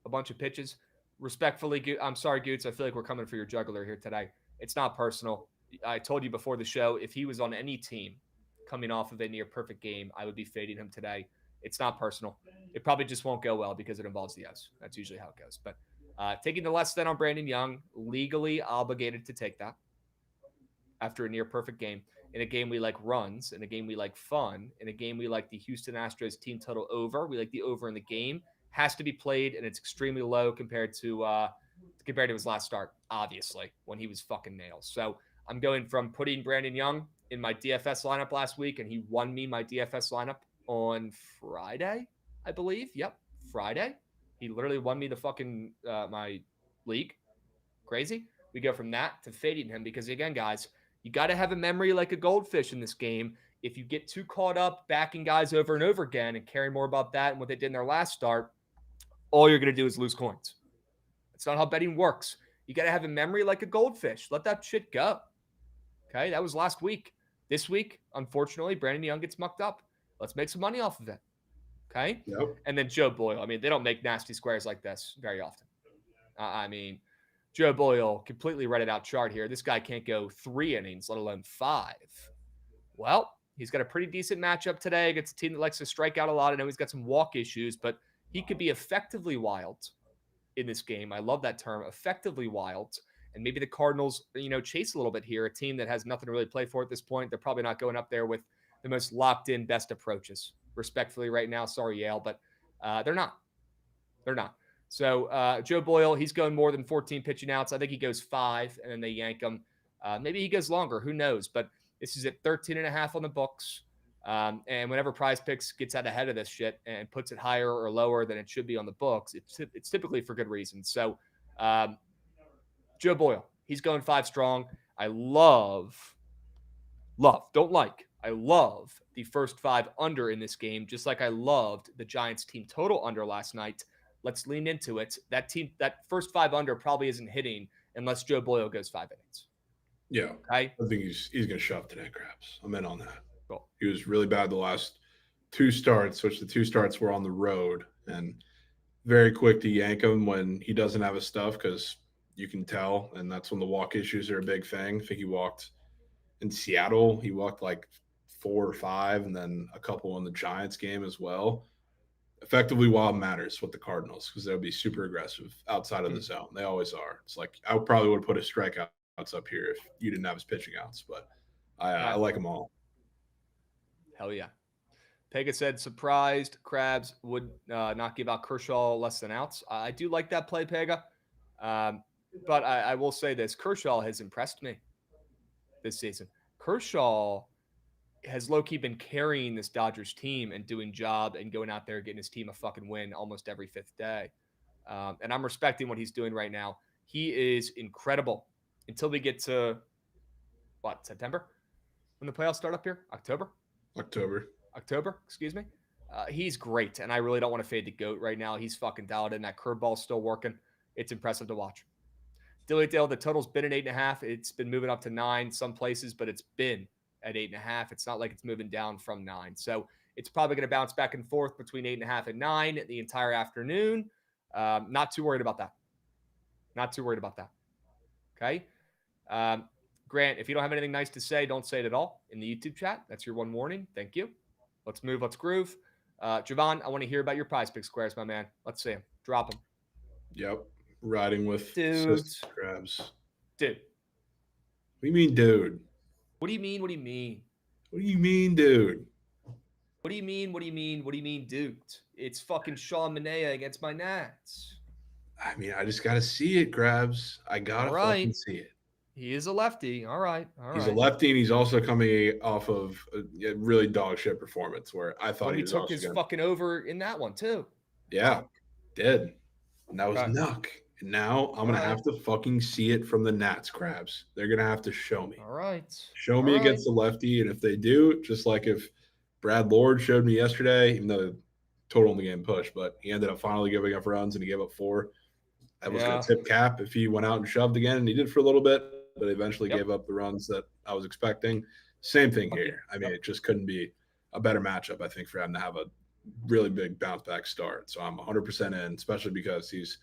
a bunch of pitches. Respectfully, I'm sorry, Goots. I feel like we're coming for your juggler here today. It's not personal. I told you before the show, if he was on any team coming off of a near perfect game, I would be fading him today. It's not personal. It probably just won't go well because it involves the O's. That's usually how it goes. But taking the less than on Brandon Young, legally obligated to take that after a near perfect game. In a game we like runs, in a game we like fun, in a game we like the Houston Astros team total over. We like the over in the game. Has to be played, and it's extremely low compared to his last start, obviously, when he was fucking nails. So I'm going from putting Brandon Young in my DFS lineup last week, and he won me my DFS lineup on Friday, I believe. Yep, Friday. He literally won me the fucking my league. Crazy. We go from that to fading him because, again, guys, you got to have a memory like a goldfish in this game. If you get too caught up backing guys over and over again and caring more about that and what they did in their last start, all you're going to do is lose coins. That's not how betting works. You got to have a memory like a goldfish. Let that shit go. Okay, that was last week. This week, unfortunately, Brandon Young gets mucked up. Let's make some money off of it. Okay? Yep. And then Joe Boyle. I mean, they don't make nasty squares like this very often. I mean, Joe Boyle completely read it out chart here. This guy can't go 3 innings, let alone 5. Well, he's got a pretty decent matchup today against a team that likes to strike out a lot. I know he's got some walk issues, but he could be effectively wild in this game. I love that term, effectively wild. And maybe the Cardinals, chase a little bit here. A team that has nothing to really play for at this point. They're probably not going up there with the most locked in, best approaches. Respectfully right now, sorry, Yale, but they're not. They're not. So Joe Boyle, he's going more than 14 pitching outs. I think he goes 5, and then they yank him. Maybe he goes longer. Who knows? But this is at 13.5 on the books. And whenever PrizePicks gets out ahead of this shit and puts it higher or lower than it should be on the books, it's typically for good reasons. So Joe Boyle, he's going 5 strong. I love the first 5 under in this game, just like I loved the Giants team total under last night. Let's lean into it. That team, that first 5 under probably isn't hitting unless Joe Boyle goes 5 innings. Yeah. Okay. I think he's going to shove today, Krabs. I'm in on that. Cool. He was really bad the last 2 starts, which the 2 starts were on the road, and very quick to yank him when he doesn't have his stuff because you can tell, and that's when the walk issues are a big thing. I think he walked in Seattle. He walked like 4 or 5, and then a couple in the Giants game as well. Effectively, while it matters with the Cardinals, because they'll be super aggressive outside of the zone. They always are. It's like I probably would have put his strikeouts up here if you didn't have his pitching outs, but I like them all. Hell yeah. Pega said surprised Krabs would not give out Kershaw less than outs. I do like that play, Pega. But I will say this. Kershaw has impressed me this season. Kershaw has low-key been carrying this Dodgers team and doing job and going out there getting his team a fucking win almost every 5th day. And I'm respecting what he's doing right now. He is incredible until we get to, September? When the playoffs start up here? October, excuse me. He's great, and I really don't want to fade the GOAT right now. He's fucking dialed in. That curveball's still working. It's impressive to watch. Dilly Dale, the total's been at 8.5. It's been moving up to 9 some places, but it's been at 8.5. It's not like it's moving down from 9. So it's probably going to bounce back and forth between 8.5 and 9 the entire afternoon. Not too worried about that. Okay. Grant, if you don't have anything nice to say, don't say it at all in the YouTube chat. That's your one warning. Thank you. Let's move. Let's groove. Jovan, I want to hear about your PrizePicks Squares, my man. Let's see him. Drop him. Yep. Riding with Krabs. Dude. What do you mean, dude? What do you mean? What do you mean? What do you mean, dude? What do you mean? What do you mean? What do you mean, dude? It's fucking Sean Manaea against my Nats. I mean, I just got to see it, Krabs. I got to fucking see it. He is a lefty. All right. He's a lefty, and he's also coming off of a really dog shit performance where I thought he was took his fucking over in that one too. Yeah, did. And that was Nuck. And now I'm going to have to fucking see it from the Nats, Krabs. They're going to have to show me. All right. Show me against the lefty. And if they do, just like if Brad Lord showed me yesterday, even though the total in the game pushed, but he ended up finally giving up runs and he gave up 4. I was going to tip cap if he went out and shoved again, and he did for a little bit, but eventually gave up the runs that I was expecting. Same thing here. I mean, it just couldn't be a better matchup, I think, for him to have a really big bounce back start. So I'm 100% in, especially because he's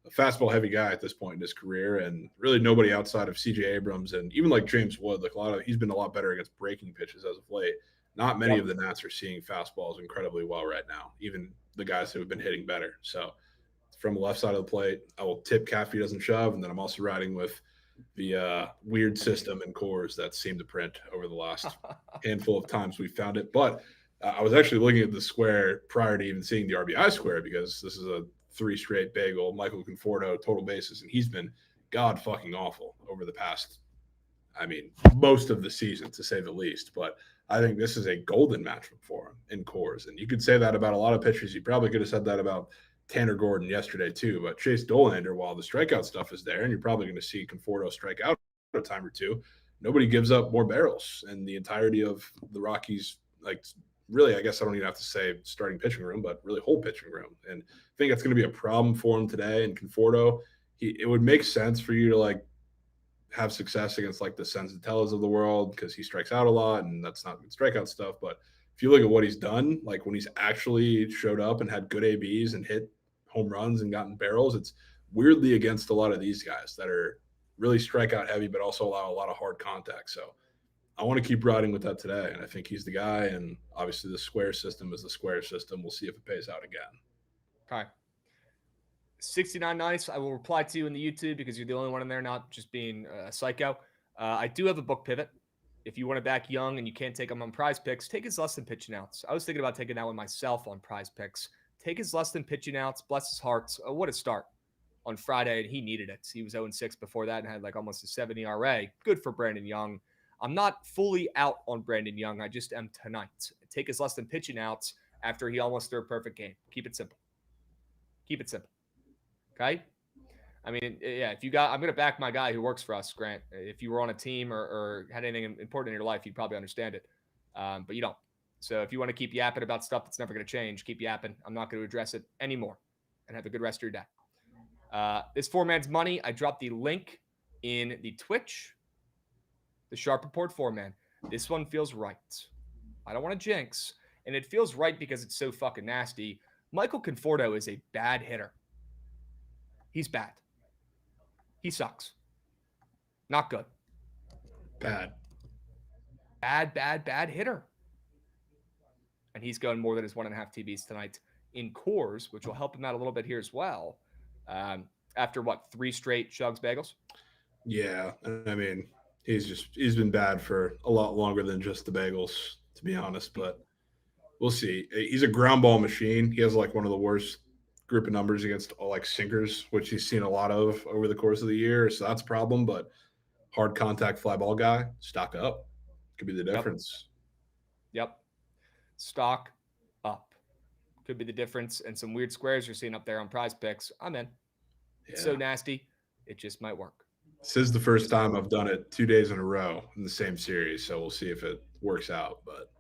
a fastball heavy guy at this point in his career, and really nobody outside of CJ Abrams and even like James Wood, like he's been a lot better against breaking pitches as of late. Not many of the Nats are seeing fastballs incredibly well right now, even the guys who have been hitting better. So from the left side of the plate, I will tip cap if he doesn't shove, and then I'm also riding with the weird system and cores that seem to print over the last handful of times we found it. But I was actually looking at the square prior to even seeing the RBI square, because this is a 3 straight bagel, Michael Conforto total bases, and he's been god fucking awful over the past, I mean, most of the season, to say the least. But I think this is a golden matchup for him in cores, and you could say that about a lot of pitchers. You probably could have said that about Tanner Gordon yesterday too, but Chase Dollander, while the strikeout stuff is there, and you're probably going to see Conforto strike out a time or two, nobody gives up more barrels in the entirety of the Rockies. Like, really, I guess I don't even have to say starting pitching room, but really whole pitching room. And I think that's going to be a problem for him today. And Conforto, it would make sense for you to like have success against like the Senzatellas of the world, because he strikes out a lot, and that's not good strikeout stuff. But if you look at what he's done, like when he's actually showed up and had good ABs and hit home runs and gotten barrels, it's weirdly against a lot of these guys that are really strikeout heavy, but also allow a lot of hard contact. So I want to keep riding with that today, and I think he's the guy. And obviously the square system is the square system. We'll see if it pays out again. Okay. 69 nice. I will reply to you in the YouTube because you're the only one in there not just being a psycho. I do have a book pivot. If you want to back Young and you can't take him on PrizePicks, take his less than pitching outs. I was thinking about taking that one myself on PrizePicks. Take his less than pitching outs. Bless his heart. What a start on Friday, and he needed it. He was 0-6 before that and had like almost a 7 ERA. Good for Brandon Young. I'm not fully out on Brandon Young. I just am tonight. Take his less than pitching outs after he almost threw a perfect game. Keep it simple. Keep it simple. Okay? I mean, yeah, I'm going to back my guy who works for us, Grant. If you were on a team or had anything important in your life, you'd probably understand it. But you don't. So if you want to keep yapping about stuff that's never going to change, keep yapping. I'm not going to address it anymore. and have a good rest of your day. This 4-man's money, I dropped the link in the Twitch. The Sharp Report 4-man. This one feels right. I don't want to jinx, and it feels right because it's so fucking nasty. Michael Conforto is a bad hitter. He's bad. He sucks. Not good. Bad hitter. And he's going more than his 1.5 TBs tonight in cores, which will help him out a little bit here as well. After 3 straight Shugs Bagels? Yeah. I mean, he's been bad for a lot longer than just the bagels, to be honest, but we'll see. He's a ground ball machine. He has like one of the worst group of numbers against all like sinkers, which he's seen a lot of over the course of the year. So that's a problem, but hard contact fly ball guy, stock up. Could be the difference. Yep. Stock up. Could be the difference. And some weird squares you're seeing up there on PrizePicks. I'm in. It's so nasty. It just might work. This is the first time I've done it 2 days in a row in the same series. So we'll see if it works out. But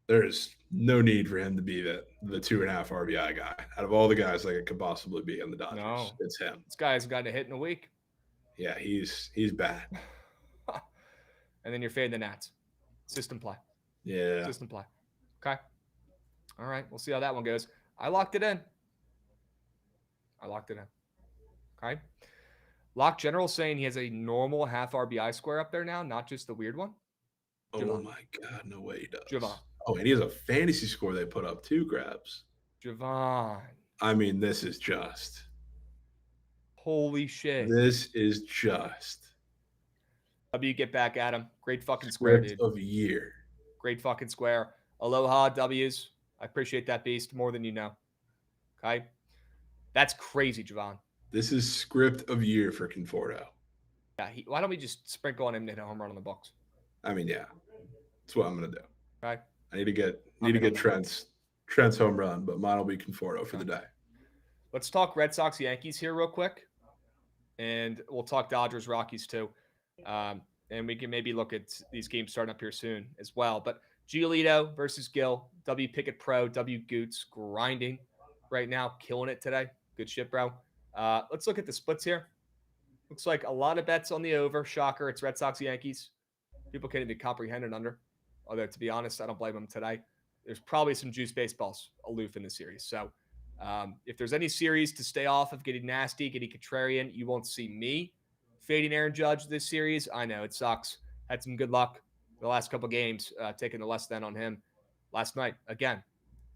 there's no need for him to be the 2.5 RBI guy. Out of all the guys like it could possibly be on the Dodgers, it's him. This guy hasn't gotten a hit in a week. Yeah, he's bad. And then you're fading the Nats. System play. Yeah. System play. Okay. All right. We'll see how that one goes. I locked it in. Okay. Lock General saying he has a normal half RBI square up there now, not just the weird one. Jovan. Oh my God, no way he does. Jovan. Oh, and he has a fantasy score they put up too, Krabs. Jovan. I mean, this is just. Holy shit. This is just. W, get back at him. Great fucking square, dude. Of year. Great fucking square. Aloha, W's. I appreciate that beast more than you know. Okay? That's crazy, Jovan. This is script of year for Conforto. Yeah, why don't we just sprinkle on him to hit a home run on the books? I mean, yeah. That's what I'm going to do. Okay. I need to get Trent's home run, but mine will be Conforto for the day. Let's talk Red Sox Yankees here real quick. And we'll talk Dodgers Rockies too. And we can maybe look at these games starting up here soon as well. But Giolito versus Gill, W Pickett Pro, W Goots grinding right now, killing it today. Good shit, bro. Let's look at the splits here. Looks like a lot of bets on the over. Shocker. It's Red Sox Yankees. People can't even comprehend an under. Although, to be honest, I don't blame them today. There's probably some juice baseballs aloof in the series. So if there's any series to stay off of getting nasty, getting contrarian, you won't see me fading Aaron Judge this series. I know it sucks. Had some good luck the last couple games, taking the less than on him last night. Again,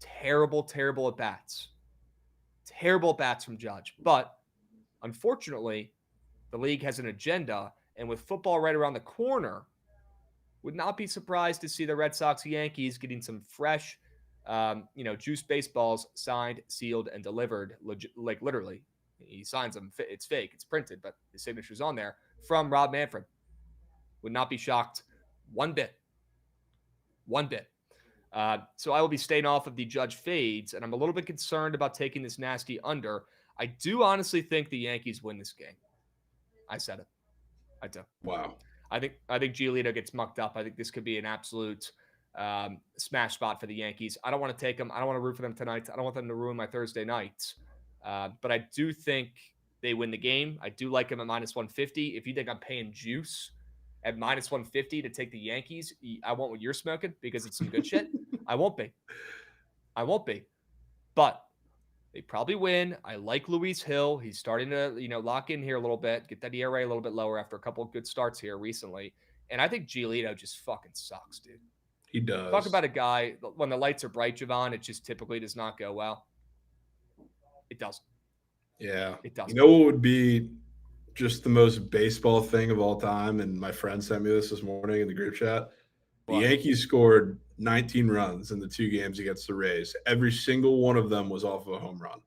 terrible at bats. Terrible at bats from Judge. But unfortunately, the league has an agenda, and with football right around the corner, would not be surprised to see the Red Sox Yankees getting some fresh, juice baseballs signed, sealed, and delivered. Like literally, he signs them. It's fake. It's printed, but his signature's on there from Rob Manfred. Would not be shocked one bit. So I will be staying off of the Judge fades, and I'm a little bit concerned about taking this nasty under. I do honestly think the Yankees win this game. I said it. I do. Wow. I think Giolito gets mucked up. I think this could be an absolute smash spot for the Yankees. I don't want to take them. I don't want to root for them tonight. I don't want them to ruin my Thursday nights. But I do think they win the game. I do like them at -150. If you think I'm paying juice at -150 to take the Yankees, I want what you're smoking because it's some good shit. I won't be. But they probably win. I like Luis Hill. He's starting to, lock in here a little bit, get that ERA a little bit lower after a couple of good starts here recently. And I think Giolito just fucking sucks, dude. He does. Talk about a guy, when the lights are bright, Jovan, it just typically does not go well. It doesn't. Yeah. It doesn't. You know what would be just the most baseball thing of all time? And my friend sent me this morning in the group chat. The Yankees scored 19 runs in the 2 games against the Rays. Every single one of them was off of a home run.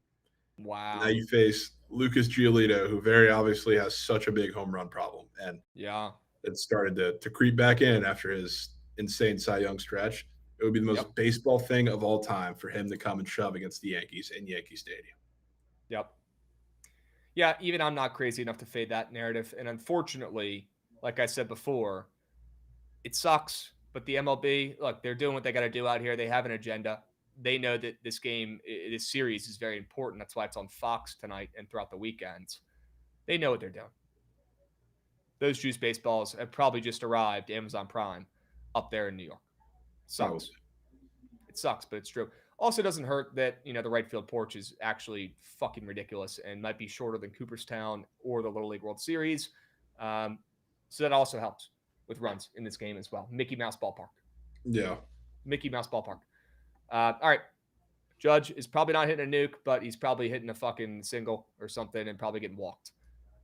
Wow. Now you face Lucas Giolito, who very obviously has such a big home run problem. And it started to creep back in after his insane Cy Young stretch. It would be the most baseball thing of all time for him to come and shove against the Yankees in Yankee Stadium. Yep. Yeah, even I'm not crazy enough to fade that narrative. And unfortunately, like I said before, it sucks. But the MLB, look, they're doing what they got to do out here. They have an agenda. they know that this game, this series is very important. That's why it's on Fox tonight and throughout the weekends. They know what they're doing. Those juice baseballs have probably just arrived, Amazon Prime, up there in New York. Sucks. It sucks, but it's true. Also doesn't hurt that, the right field porch is actually fucking ridiculous and might be shorter than Cooperstown or the Little League World Series. So that also helps with runs in this game as well. Mickey Mouse Ballpark. Yeah. Mickey Mouse Ballpark. All right. Judge is probably not hitting a nuke, but he's probably hitting a fucking single or something and probably getting walked.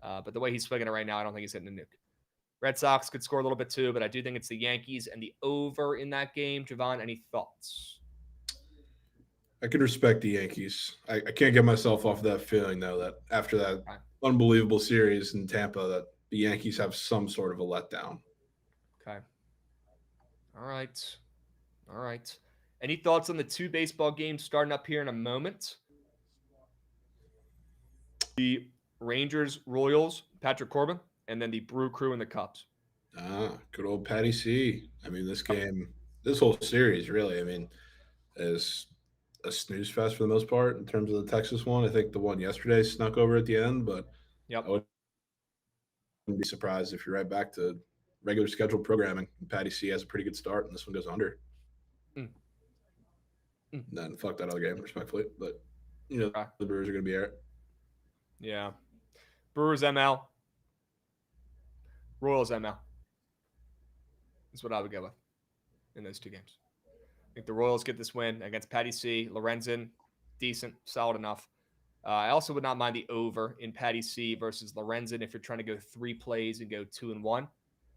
But the way he's swinging it right now, I don't think he's hitting a nuke. Red Sox could score a little bit too, but I do think it's the Yankees and the over in that game. Jovan, any thoughts? I can respect the Yankees. I can't get myself off that feeling, though, that after that unbelievable series in Tampa, that the Yankees have some sort of a letdown. Okay. All right. Any thoughts on the two baseball games starting up here in a moment? The Rangers, Royals, Patrick Corbin, and then the Brew Crew and the Cubs. Good old Patty C. I mean, this game, this whole series, really, is a snooze fest for the most part in terms of the Texas one. I think the one yesterday snuck over at the end, but I wouldn't be surprised if you're right back to regular scheduled programming. Patty C has a pretty good start, and this one goes under. Then fuck that other game, respectfully. But, the Brewers are going to be there. Yeah. Brewers ML. Royals ML. That's what I would go with in those two games. I think the Royals get this win against Patty C. Lorenzen, decent, solid enough. I also would not mind the over in Patty C versus Lorenzen if you're trying to go 3 plays and go 2-1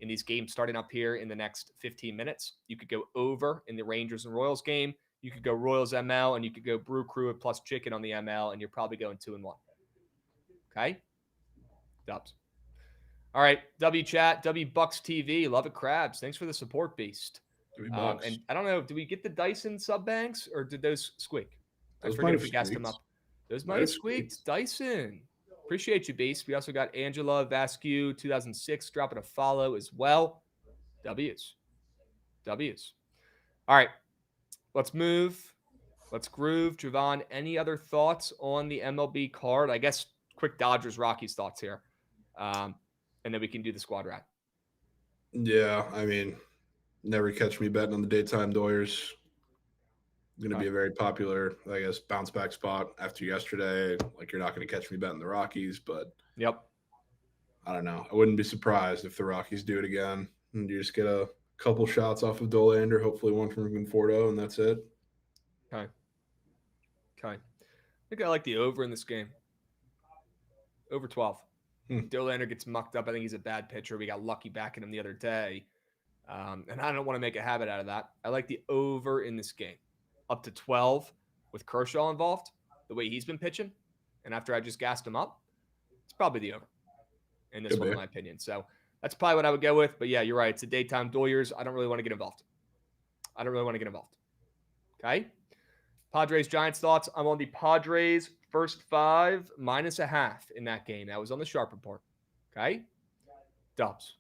in these games starting up here in the next 15 minutes. You could go over in the Rangers and Royals game. You could go Royals ML, and you could go Brew Crew plus chicken on the ML, and you're probably going 2-1. Okay? Dubs. All right, W Chat, W Bucks TV. Love it, Krabs. Thanks for the support, Beast. And I don't know, did we get the Dyson sub banks or did those squeak? I forget if we gassed them up. Those might have squeaked. Dyson. Appreciate you, Beast. We also got Angela Vasquez 2006 dropping a follow as well. W's. All right, let's move. Let's groove. Jovan, any other thoughts on the MLB card? I guess quick Dodgers Rockies thoughts here. And then we can do the squad rat. Yeah, never catch me betting on the daytime Doyers. Going to be a very popular, I guess, bounce back spot after yesterday. Like, you're not going to catch me betting the Rockies, but I don't know. I wouldn't be surprised if the Rockies do it again. And you just get a couple shots off of Dollander, hopefully one from Conforto, and that's it. Okay. I think I like the over in this game. Over 12. Dollander gets mucked up. I think he's a bad pitcher. We got lucky backing him the other day. And I don't want to make a habit out of that. I like the over in this game. Up to 12 with Kershaw involved, the way he's been pitching. And after I just gassed him up, it's probably the over in this one, in my opinion. So that's probably what I would go with. But yeah, you're right. It's a daytime Doyers. I don't really want to get involved. Okay. Padres Giants thoughts. I'm on the Padres first 5 -0.5 in that game. That was on the Sharp Report. Okay. Dubs.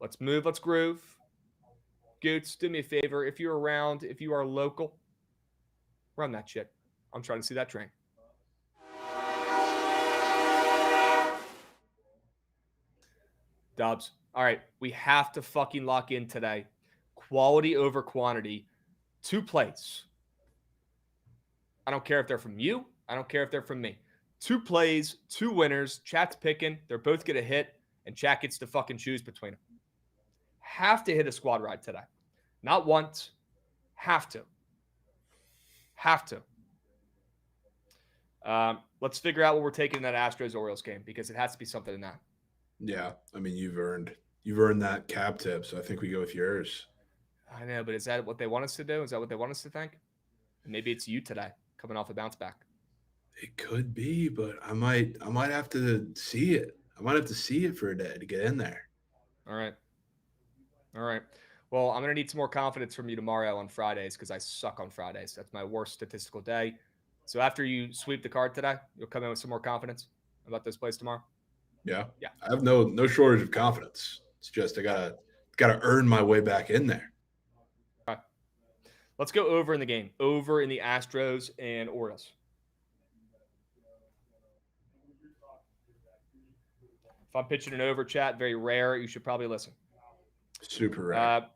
Let's move. Let's groove. Goots, do me a favor. If you're around, if you are local, run that shit. I'm trying to see that train. Dubs. All right. We have to fucking lock in today. Quality over quantity. 2 plays. I don't care if they're from you. I don't care if they're from me. 2 plays, 2 winners. Chat's picking. They're both going to hit, and Chat gets to fucking choose between them. Have to hit a squad ride today. Not once. Have to. Let's figure out what we're taking in that Astros-Orioles game because it has to be something in that. Yeah, you've earned that cap tip, so I think we go with yours. I know, but is that what they want us to do? Is that what they want us to think? Maybe it's you today coming off a bounce back. It could be, but I might have to see it. I might have to see it for a day to get in there. All right. Well, I'm going to need some more confidence from you tomorrow on Fridays because I suck on Fridays. That's my worst statistical day. So after you sweep the card today, you'll come in with some more confidence about those plays tomorrow? Yeah. I have no shortage of confidence. It's just I gotta earn my way back in there. All right. Let's go over in the game. Over in the Astros and Orioles. If I'm pitching an over, chat, very rare. You should probably listen. Super rare.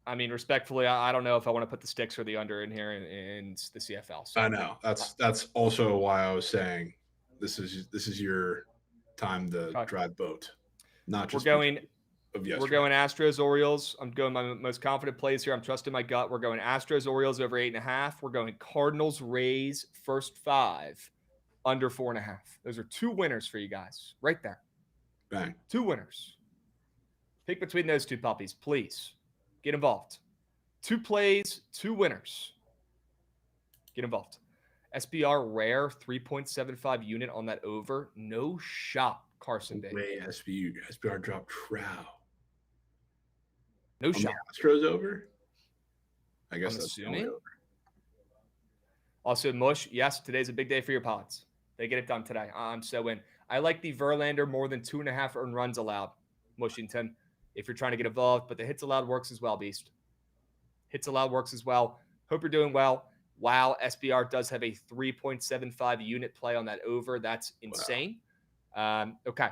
I mean, respectfully, I don't know if I want to put the sticks or the under in here in the CFL. So. I know. That's also why I was saying this is your time to drive boat. Not just we're going Astros Orioles. I'm going my most confident plays here. I'm trusting my gut. We're going Astros Orioles over 8.5. We're going Cardinals Rays first 5 under 4.5. Those are 2 winners for you guys right there. Bang. 2 winners. Pick between those 2 puppies, please. Get involved. 2 plays, 2 winners. Get involved. SBR rare 3.75 unit on that over. No shot, Carson Day. Way SBR dropped Trout. No shot. Astros over? I guess I'm that's assuming. over. Also, Mush, yes, today's a big day for your pods. They get it done today. I'm so in. I like the Verlander more than 2.5 earned runs allowed, Mushington, if you're trying to get involved. But the hits allowed works as well, Beast. Hits allowed works as well. Hope you're doing well. Wow, SBR does have a 3.75 unit play on that over. That's insane. Wow. Okay.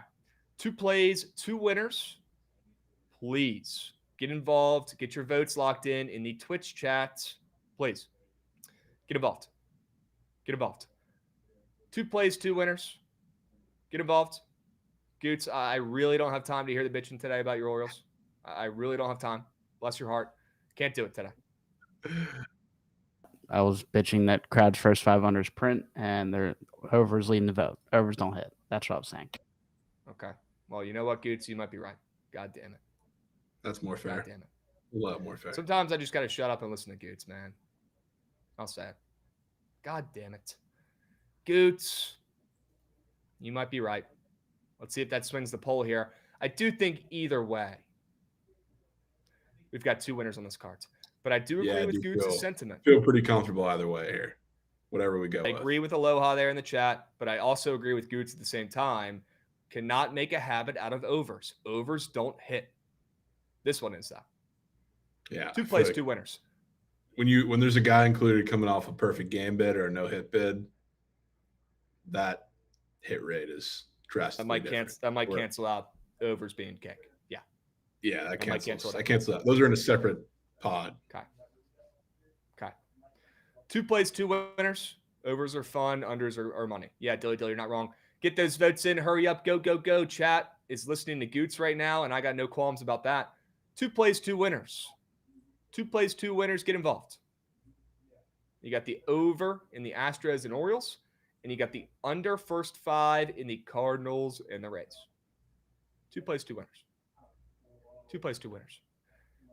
2 plays, 2 winners. Please get involved. Get your votes locked in the Twitch chat. Please get involved. Get involved. 2 plays, 2 winners. Get involved. Goots, I really don't have time to hear the bitching today about your Orioles. I really don't have time. Bless your heart. Can't do it today. I was bitching that Krabs first 5 unders print, and their overs leading the vote. Overs don't hit. That's what I was saying. Okay. Well, you know what, Goots? You might be right. God damn it. That's more fair. God damn it. A lot more fair. Sometimes I just got to shut up and listen to Goots, man. I'll say it. God damn it. Goots, you might be right. Let's see if that swings the poll here. I do think either way, we've got 2 winners on this card. But I do agree with Goots' sentiment. Feel pretty comfortable either way here. Whatever we go I agree with Aloha there in the chat, but I also agree with Goots at the same time. Cannot make a habit out of overs. Overs don't hit. This one is that. Yeah. 2 plays, 2 winners. When there's a guy included coming off a perfect game bid or a no-hit bid, that hit rate is drastically different. That might cancel out overs being kick. Yeah. Yeah, that cancels. I cancel that. Those are in a separate pod. Okay. 2 plays, 2 winners. Overs are fun. Unders are money. Yeah, Dilly, you're not wrong. Get those votes in. Hurry up. Go, go, go. Chat is listening to Goots right now, and I got no qualms about that. 2 plays, 2 winners. 2 plays, 2 winners. Get involved. You got the over in the Astros and Orioles, and you got the under first 5 in the Cardinals and the Rays. 2 plays, 2 winners. 2 plays, 2 winners.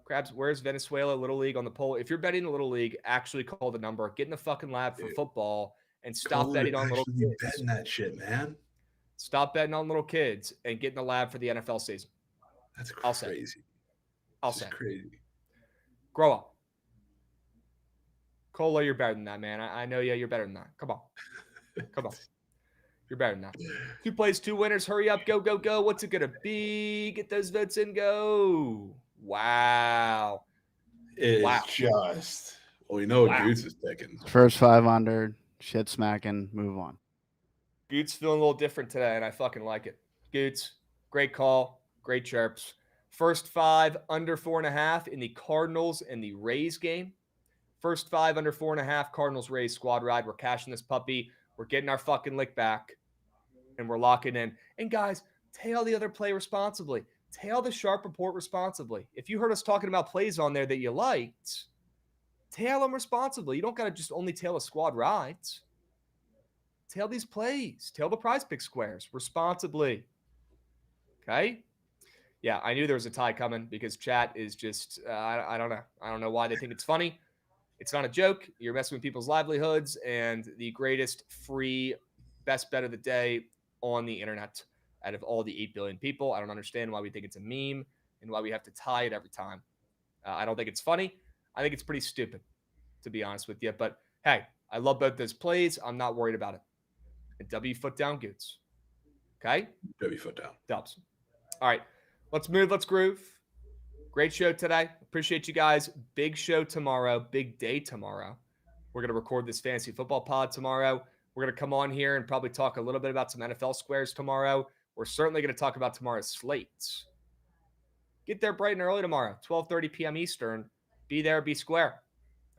Krabs, where's Venezuela Little League on the poll? If you're betting the Little League, actually call the number. Get in the fucking lab for football and stop betting on little kids. Betting that shit, man. Stop betting on little kids and get in the lab for the NFL season. That's crazy. I'll say. Crazy. Grow up. Cola, you're better than that, man. I know you're better than that. Come on. Come on. You're better than that. 2 plays, 2 winners. Hurry up. Go, go, go. What's it going to be? Get those votes in. Go. Wow. It's just. Well, you know what Goots is picking. First 5 under, shit smacking, move on. Goots feeling a little different today, and I fucking like it. Goots, great call. Great chirps. First 5 under 4.5 in the Cardinals and the Rays game. First 5 under 4.5 Cardinals Rays squad ride. We're cashing this puppy. We're getting our fucking lick back, and we're locking in. And guys, tail the other play responsibly. Tail the sharp report responsibly. If you heard us talking about plays on there that you liked, tail them responsibly. You don't got to just only tail the squad rides. Tail these plays. Tail the PrizePicks squares responsibly. Okay? Yeah, I knew there was a tie coming because chat is just, I don't know. I don't know why they think it's funny. It's not a joke. You're messing with people's livelihoods and the greatest free best bet of the day on the internet out of all the 8 billion people. I don't understand why we think it's a meme and why we have to tie it every time. I don't think it's funny. I think it's pretty stupid, to be honest with you. But hey, I love both those plays. I'm not worried about it. And W foot down Goots. Okay? W foot down. Dubs. All right. Let's move. Let's groove. Great show today. Appreciate you guys. Big show tomorrow. Big day tomorrow. We're going to record this fantasy football pod tomorrow. We're going to come on here and probably talk a little bit about some NFL squares tomorrow. We're certainly going to talk about tomorrow's slates. Get there bright and early tomorrow, 12:30 p.m. Eastern. Be there, be square.